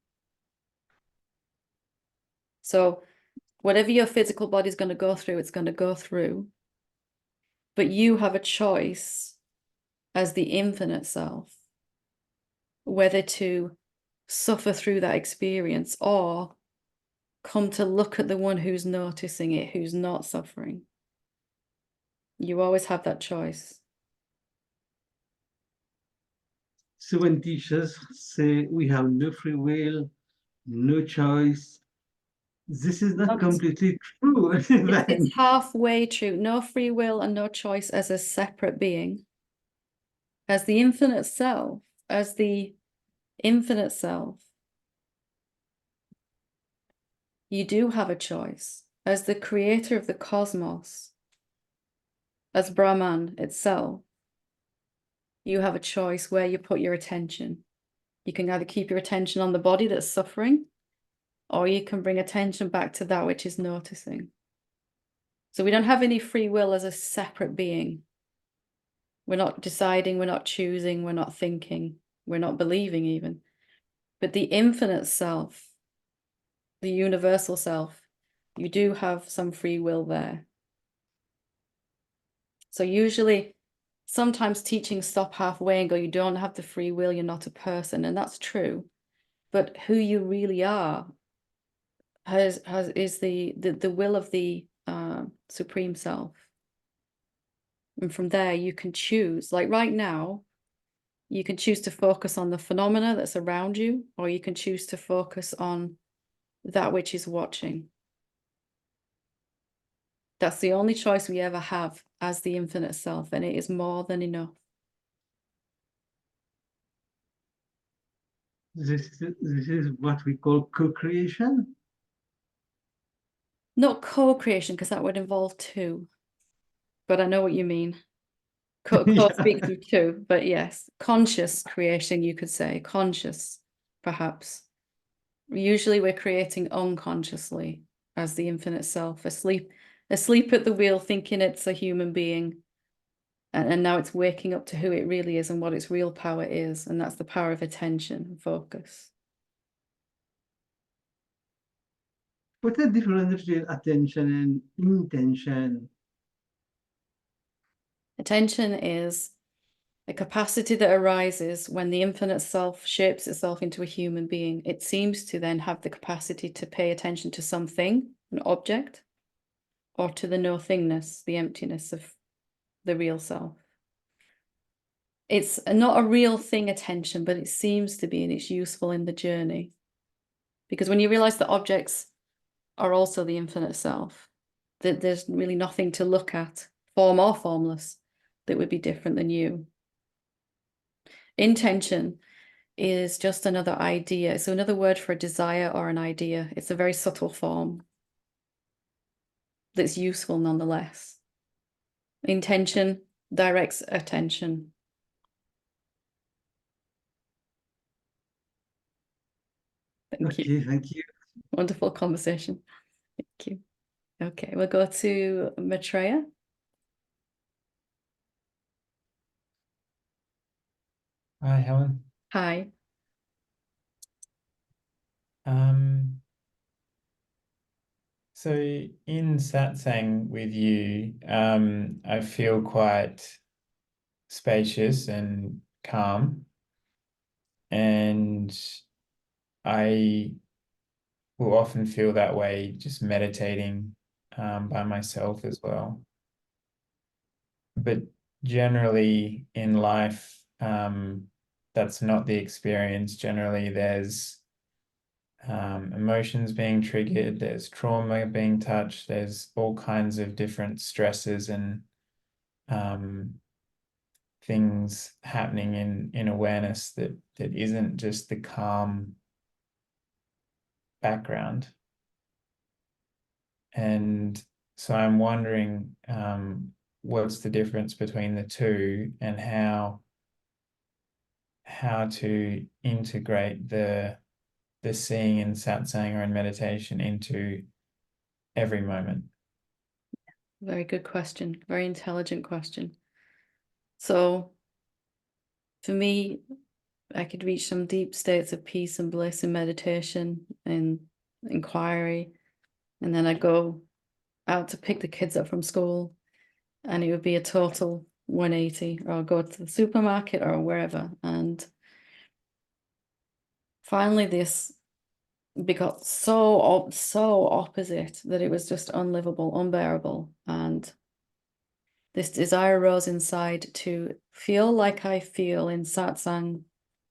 So whatever your physical body is going to go through, it's going to go through. But you have a choice as the infinite self, whether to suffer through that experience or come to look at the one who's noticing it, who's not suffering. You always have that choice. So when teachers say we have no free will, no choice, this is not completely true. It's halfway true. No free will and no choice as a separate being. As the infinite self, you do have a choice. as the creator of the cosmos, as Brahman itself, you have a choice where you put your attention. You can either keep your attention on the body that's suffering, or you can bring attention back to that which is noticing. So we don't have any free will as a separate being. We're not deciding, we're not choosing, we're not thinking, we're not believing even. But the infinite self, the universal self, you do have some free will there. So usually, sometimes teachings stop halfway and go, you don't have the free will, you're not a person. And that's true. But who you really are is the will of the Supreme Self. And from there, you can choose. Like right now, you can choose to focus on the phenomena that's around you, or you can choose to focus on that which is watching. That's the only choice we ever have as the infinite self, and it is more than enough. This is what we call co-creation. Not co-creation, because that would involve two. But I know what you mean. Co Yeah. speaks of two, but yes, conscious creation, you could say, conscious, perhaps. Usually we're creating unconsciously as the infinite self, asleep at the wheel, thinking it's a human being. And now it's waking up to who it really is and what its real power is. And that's the power of attention and focus. What's the difference between attention and intention? Attention is a capacity that arises when the infinite self shapes itself into a human being. It seems to then have the capacity to pay attention to something, an object, or to the nothingness, the emptiness of the real self. It's not a real thing, attention, but it seems to be, and it's useful in the journey. Because when you realize that objects are also the infinite self, that there's really nothing to look at, form or formless, that would be different than you. Intention is just another idea. So another word for a desire or an idea. It's a very subtle form that's useful nonetheless. Intention directs attention. Thank you. Okay, thank you. Wonderful conversation. Thank you. Okay, we'll go to Maitreya. Hi, Helen. Hi. So in Satsang with you, I feel quite spacious and calm, and I will often feel that way just meditating by myself as well. But generally in life, that's not the experience. Generally, there's emotions being triggered, there's trauma being touched, there's all kinds of different stresses and things happening in awareness that isn't just the calm background. And so I'm wondering what's the difference between the two, and how to integrate the seeing in satsang or in meditation into every moment. Very good question. Very intelligent question. So for me, I could reach some deep states of peace and bliss in meditation and inquiry. And then I'd go out to pick the kids up from school, and it would be a total 180, or I'll go to the supermarket or wherever. And finally, this got so opposite that it was just unlivable, unbearable. And this desire rose inside to feel like I feel in satsang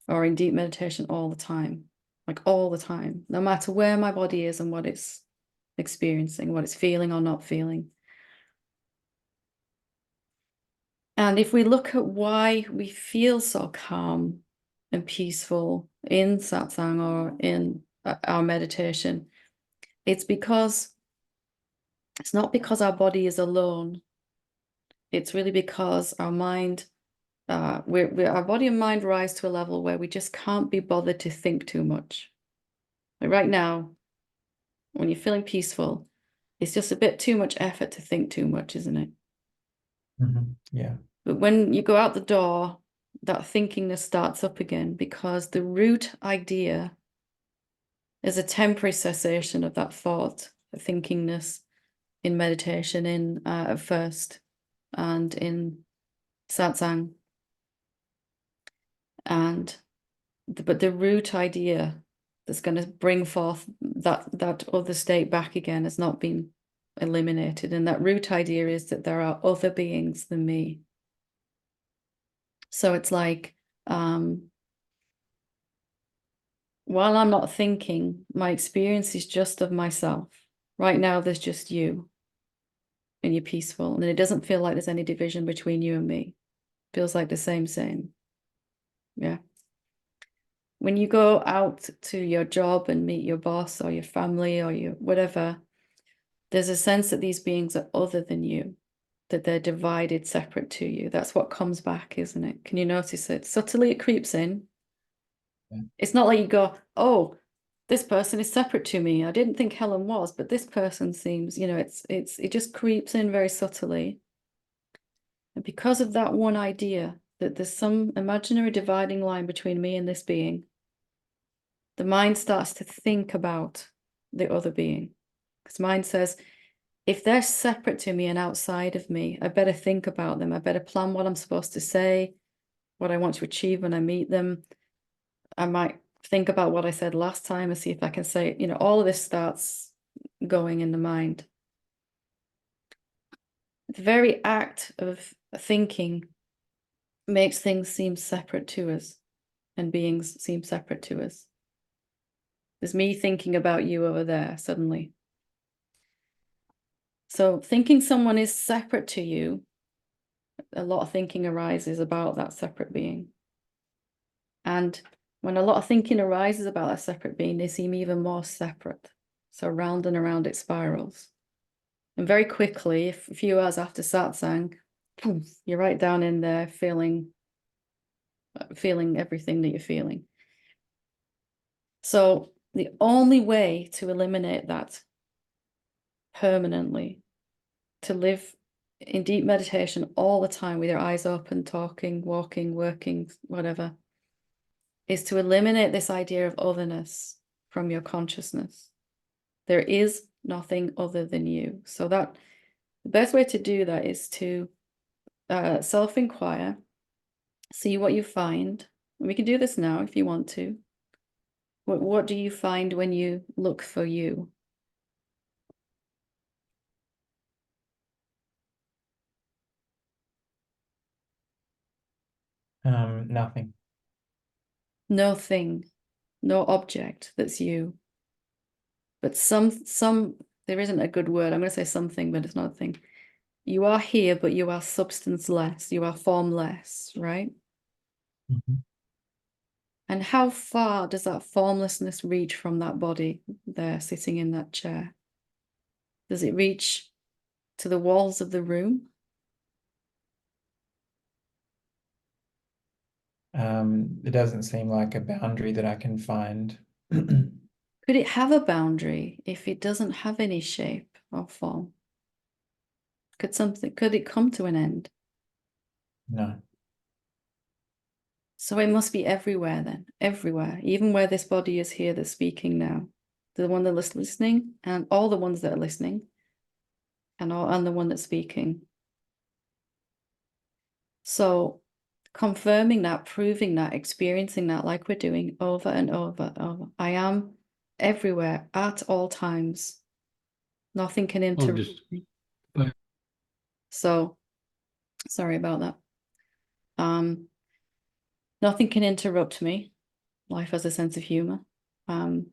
or in deep meditation all the time, like all the time, no matter where my body is and what it's experiencing, what it's feeling or not feeling. And if we look at why we feel so calm and peaceful in satsang or in our meditation, it's because It's not because our body is alone. It's really because our mind, our body and mind rise to a level where we just can't be bothered to think too much. Like right now, when you're feeling peaceful, it's just a bit too much effort to think too much, isn't it? Yeah. But when you go out the door, that thinkingness starts up again, because the root idea is a temporary cessation of that thought, the thinkingness in meditation, in at first, and in satsang. But the root idea that's going to bring forth that other state back again has not been eliminated. And that root idea is that there are other beings than me. So it's like, while I'm not thinking, my experience is just of myself. Right now, there's just you, and you're peaceful. And it doesn't feel like there's any division between you and me. It feels like the same. Yeah. When you go out to your job and meet your boss or your family or your whatever, there's a sense that these beings are other than you, that they're divided, separate to you. That's what comes back, isn't it? Can you notice it? Subtly it creeps in. Yeah. It's not like you go, oh, this person is separate to me. I didn't think Helen was, but this person seems, it just creeps in very subtly. And because of that one idea that there's some imaginary dividing line between me and this being, the mind starts to think about the other being. Because mind says, if they're separate to me and outside of me, I better think about them. I better plan what I'm supposed to say, what I want to achieve when I meet them. I might think about what I said last time and see if I can say, all of this starts going in the mind. The very act of thinking makes things seem separate to us and beings seem separate to us. There's me thinking about you over there suddenly. So thinking someone is separate to you, a lot of thinking arises about that separate being. And when a lot of thinking arises about that separate being, they seem even more separate. So round and around it spirals. And very quickly, a few hours after satsang, poof, you're right down in there feeling everything that you're feeling. So the only way to eliminate that permanently, to live in deep meditation all the time with your eyes open, talking, walking, working, whatever, is to eliminate this idea of otherness from your consciousness. There is nothing other than you. So that the best way to do that is to self-inquire, see what you find. And we can do this now if you want to. What do you find when you look for you? Nothing. No thing, no object that's you. But there isn't a good word. I'm going to say something, but it's not a thing. You are here, but you are substance-less. You are formless, right? And how far does that formlessness reach from that body there sitting in that chair? Does it reach to the walls of the room? It doesn't seem like a boundary that I can find. Could it have a boundary if it doesn't have any shape or form? Could it come to an end? No. So it must be everywhere then, everywhere, even where this body is here that's speaking now. The one that's listening and all the ones that are listening and the one that's speaking. So confirming that, proving that, experiencing that like we're doing over and over. I am everywhere at all times. Nothing can interrupt me. So sorry about that. Nothing can interrupt me. Life has a sense of humor. And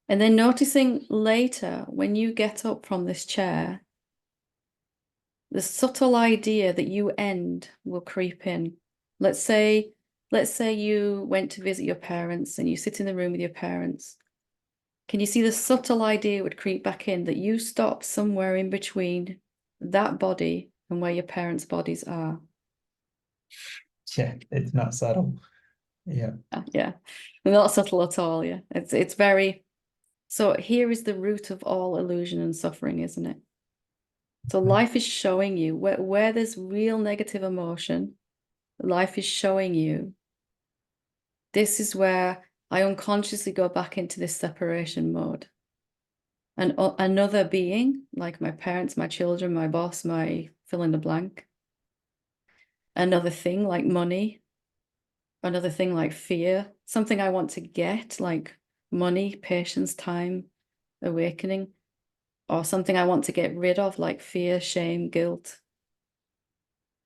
then noticing later when you get up from this chair, the subtle idea that you end will creep in. Let's say you went to visit your parents and you sit in the room with your parents Can you see the subtle idea would creep back in that you stop somewhere in between that body and where your parents' bodies are? Yeah, it's not subtle. Yeah. Yeah, not subtle at all. Yeah, it's very. So here is the root of all illusion and suffering, isn't it? So life is showing you where there's real negative emotion. Life is showing you. This is where I unconsciously go back into this separation mode. And another being, like my parents, my children, my boss, my fill in the blank. Another thing like money. Another thing like fear. Something I want to get, like money, patience, time, awakening. Or something I want to get rid of, like fear, shame, guilt.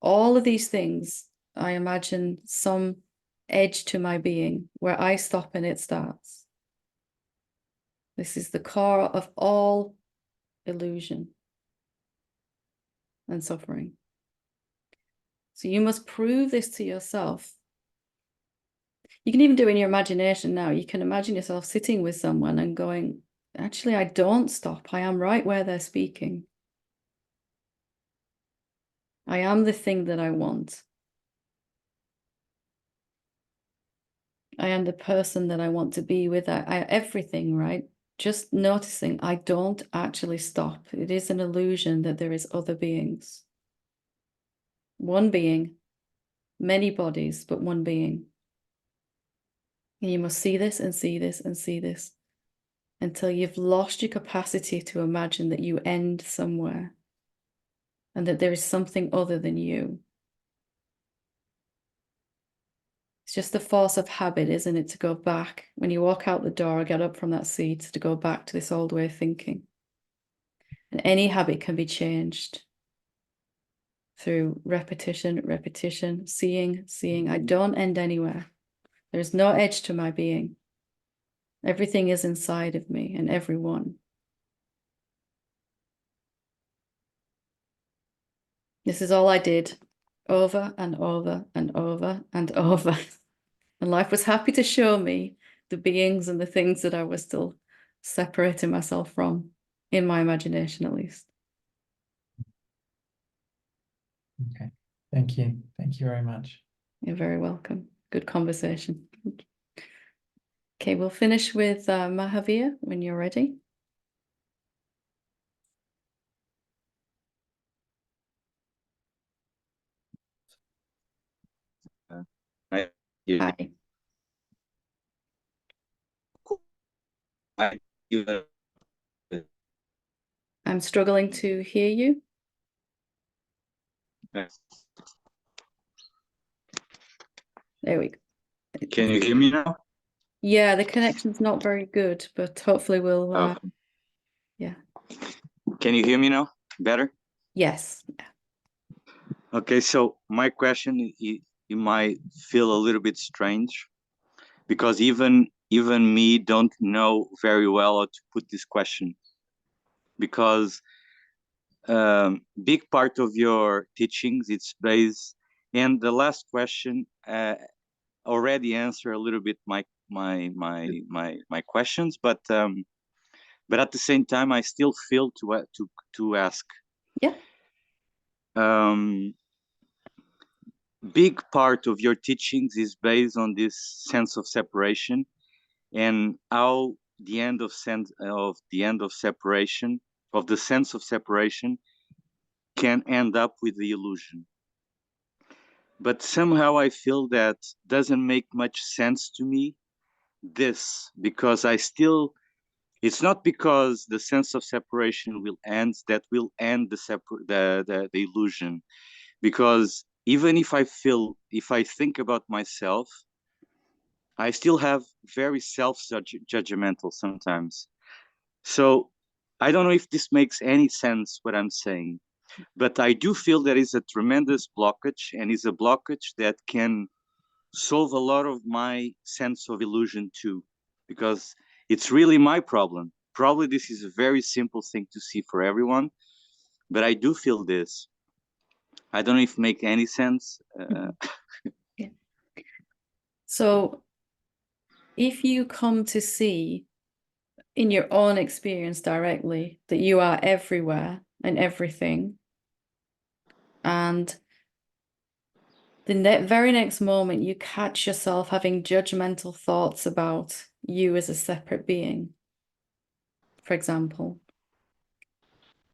All of these things, I imagine some edge to my being where I stop and it starts. This is the core of all illusion and suffering. So you must prove this to yourself. You can even do it in your imagination now. You can imagine yourself sitting with someone and going, actually, I don't stop. I am right where they're speaking. I am the thing that I want. I am the person that I want to be with. Everything, right? Just noticing I don't actually stop. It is an illusion that there is other beings. One being, many bodies, but one being. And you must see this and see this and see this until you've lost your capacity to imagine that you end somewhere and that there is something other than you. It's just the force of habit, isn't it? To go back when you walk out the door, get up from that seat, to go back to this old way of thinking. And any habit can be changed through repetition, repetition, seeing. I don't end anywhere. There is no edge to my being. Everything is inside of me and everyone. This is all I did over and over and over and over. And life was happy to show me the beings and the things that I was still separating myself from, in my imagination at least. Okay. Thank you. Thank you very much. You're very welcome. Good conversation. Okay, we'll finish with Mahavir when you're ready. I, you, Hi. I, you, I'm struggling to hear you. There we go. Can you hear me now? Yeah, the connection's not very good, but hopefully we'll, yeah. Can you hear me now? Better? Yes. Okay, so my question, it might feel a little bit strange because even me don't know very well how to put this question, because big part of your teachings it's based, and the last question already answer a little bit my questions, but at the same time I still feel to ask. Yeah. Big part of your teachings is based on this sense of separation, and how the end of separation, of the sense of separation, can end up with the illusion. But somehow I feel that doesn't make much sense to me, this, because it's not because the sense of separation will end that will end the illusion. Because even if I think about myself, I still have very self-judgmental sometimes. So I don't know if this makes any sense what I'm saying, but I do feel there is a tremendous blockage, and is a blockage that can solve a lot of my sense of illusion too, because it's really my problem. Probably this is a very simple thing to see for everyone, but I do feel this. I don't know if it makes any sense. Yeah. So if you come to see in your own experience directly that you are everywhere and everything. And the very next moment you catch yourself having judgmental thoughts about you as a separate being, for example.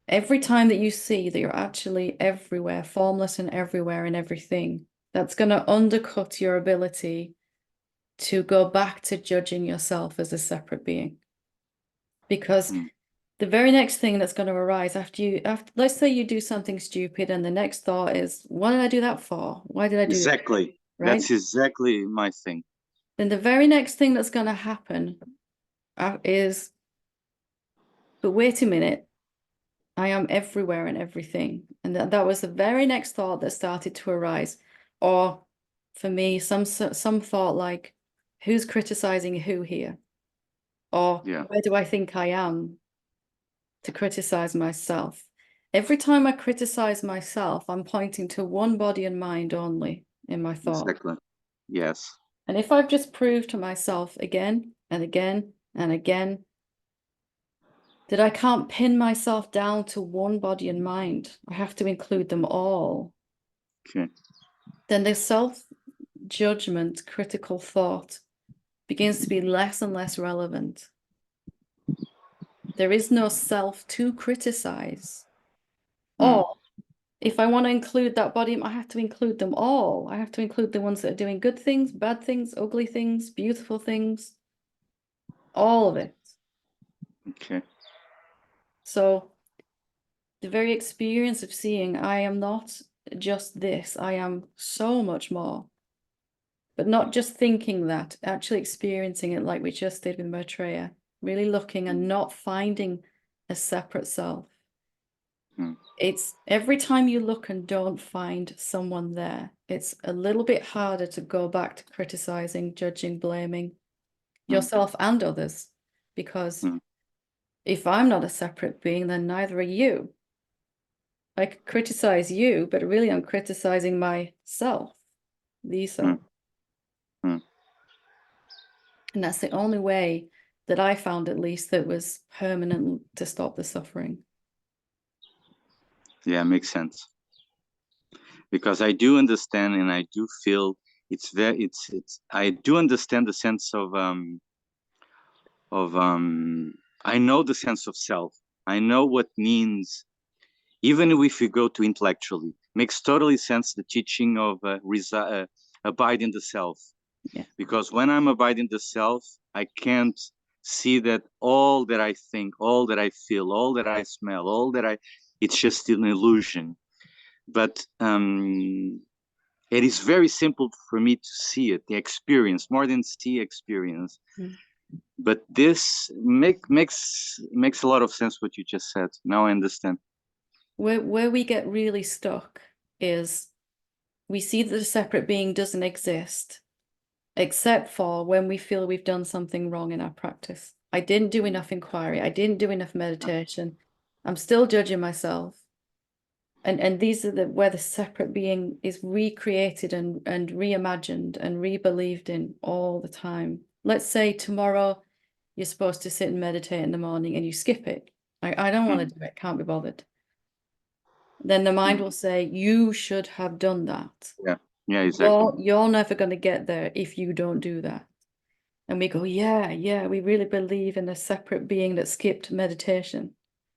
Every time that you see that you're actually everywhere, formless and everywhere and everything, that's going to undercut your ability to go back to judging yourself as a separate being. Because the very next thing that's going to arise after let's say you do something stupid and the next thought is, what did I do that for? Why did I do that? Exactly. Right? That's exactly my thing. Then the very next thing that's going to happen is, but wait a minute, I am everywhere and everything. And that was the very next thought that started to arise. Or for me, some thought like, who's criticizing who here? Or where do I think I am to criticize myself? Every time I criticize myself, I'm pointing to one body and mind only in my thought. Exactly. Yes. And if I've just proved to myself again and again and again that I can't pin myself down to one body and mind, I have to include them all. Okay. Then the self-judgment, critical thought begins to be less and less relevant. There is no self to criticize. Or if I want to include that body, I have to include them all. I have to include the ones that are doing good things, bad things, ugly things, beautiful things, all of it. Okay. So the very experience of seeing I am not just this, I am so much more. But not just thinking that, actually experiencing it like we just did with Maitreya, really looking and not finding a separate self. It's every time you look and don't find someone there, it's a little bit harder to go back to criticizing, judging, blaming yourself and others. Because if I'm not a separate being, then neither are you. I could criticize you, but really I'm criticizing myself, the self. And that's the only way that I found, at least, that was permanent to stop the suffering. Yeah, makes sense. Because I do understand and I do feel I do understand the sense of I know the sense of self. I know what means, even if we go to intellectually, makes totally sense the teaching of abide in the self. Yeah. Because when I'm abiding the self, I can't see that all that I think, all that I feel, all that I smell, it's just an illusion. But it is very simple for me to see it, the experience, more than see experience. But this makes a lot of sense what you just said. Now I understand. Where we get really stuck is we see that a separate being doesn't exist, except for when we feel we've done something wrong in our practice. I didn't do enough inquiry. I didn't do enough meditation. I'm still judging myself. And these are where the separate being is recreated and reimagined and rebelieved in all the time. Let's say tomorrow you're supposed to sit and meditate in the morning and you skip it. I don't want to do it, can't be bothered. Then the mind will say, you should have done that. Yeah, exactly. You're never going to get there if you don't do that. And we go, yeah, we really believe in a separate being that skipped meditation.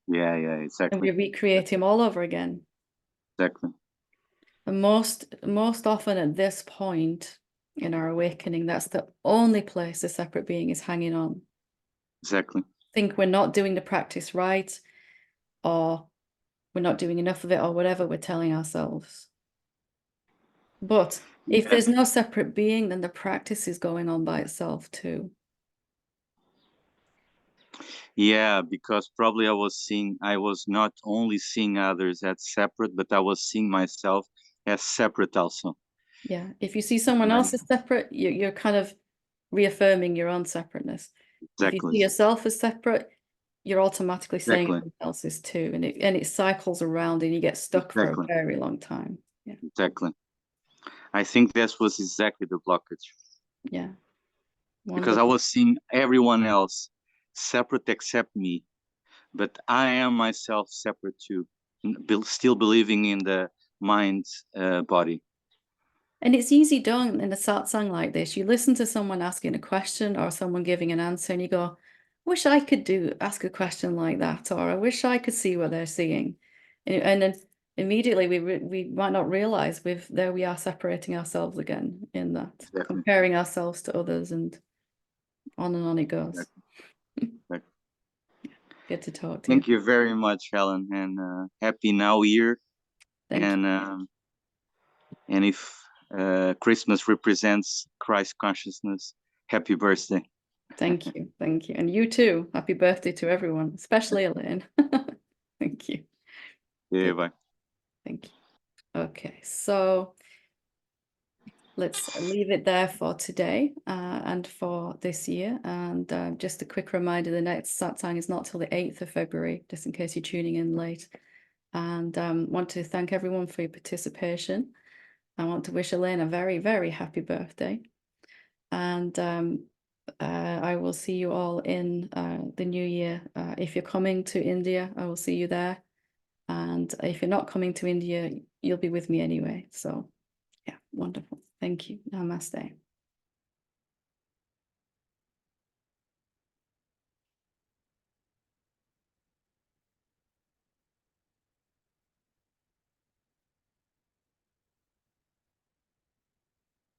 Yeah, exactly. And we recreate him all over again. Exactly. And most often at this point in our awakening, that's the only place the separate being is hanging on. Exactly. Think we're not doing the practice right, or we're not doing enough of it, or whatever we're telling ourselves. But if there's no separate being, then the practice is going on by itself too. Yeah, because probably I was not only seeing others as separate, but I was seeing myself as separate also. Yeah, if you see someone else as separate, you're kind of reaffirming your own separateness. Exactly. If you see yourself as separate, you're automatically saying Exactly. everyone else is too, and it cycles around, and you get stuck for a very long time. Yeah. Exactly. I think that was exactly the blockage. Yeah. Because I Wonderful. was seeing everyone else separate except me, but I am myself separate too, still believing in the mind body. And it's easy done in a satsang like this. You listen to someone asking a question or someone giving an answer and you go, wish I could ask a question like that, or I wish I could see what they're seeing. And then immediately we might not realize there we are separating ourselves again in that, Exactly. comparing ourselves to others, and on it goes. Exactly. Good to talk to Thank you very much, Helen, and happy New Year. Thank you. And if Christmas represents Christ consciousness, happy birthday. Thank you. Thank you. And you too. Happy birthday to everyone, especially Elaine. Thank you. Yeah, bye. Thank you. Okay, so let's leave it there for today and for this year. And just a quick reminder, the next satsang is not till the 8th of February, just in case you're tuning in late. And want to thank everyone for your participation. I want to wish Elaine a very, very happy birthday. And I will see you all in the new year. If you're coming to India, I will see you there. And if you're not coming to India, you'll be with me anyway. So yeah, wonderful. Thank you. Namaste.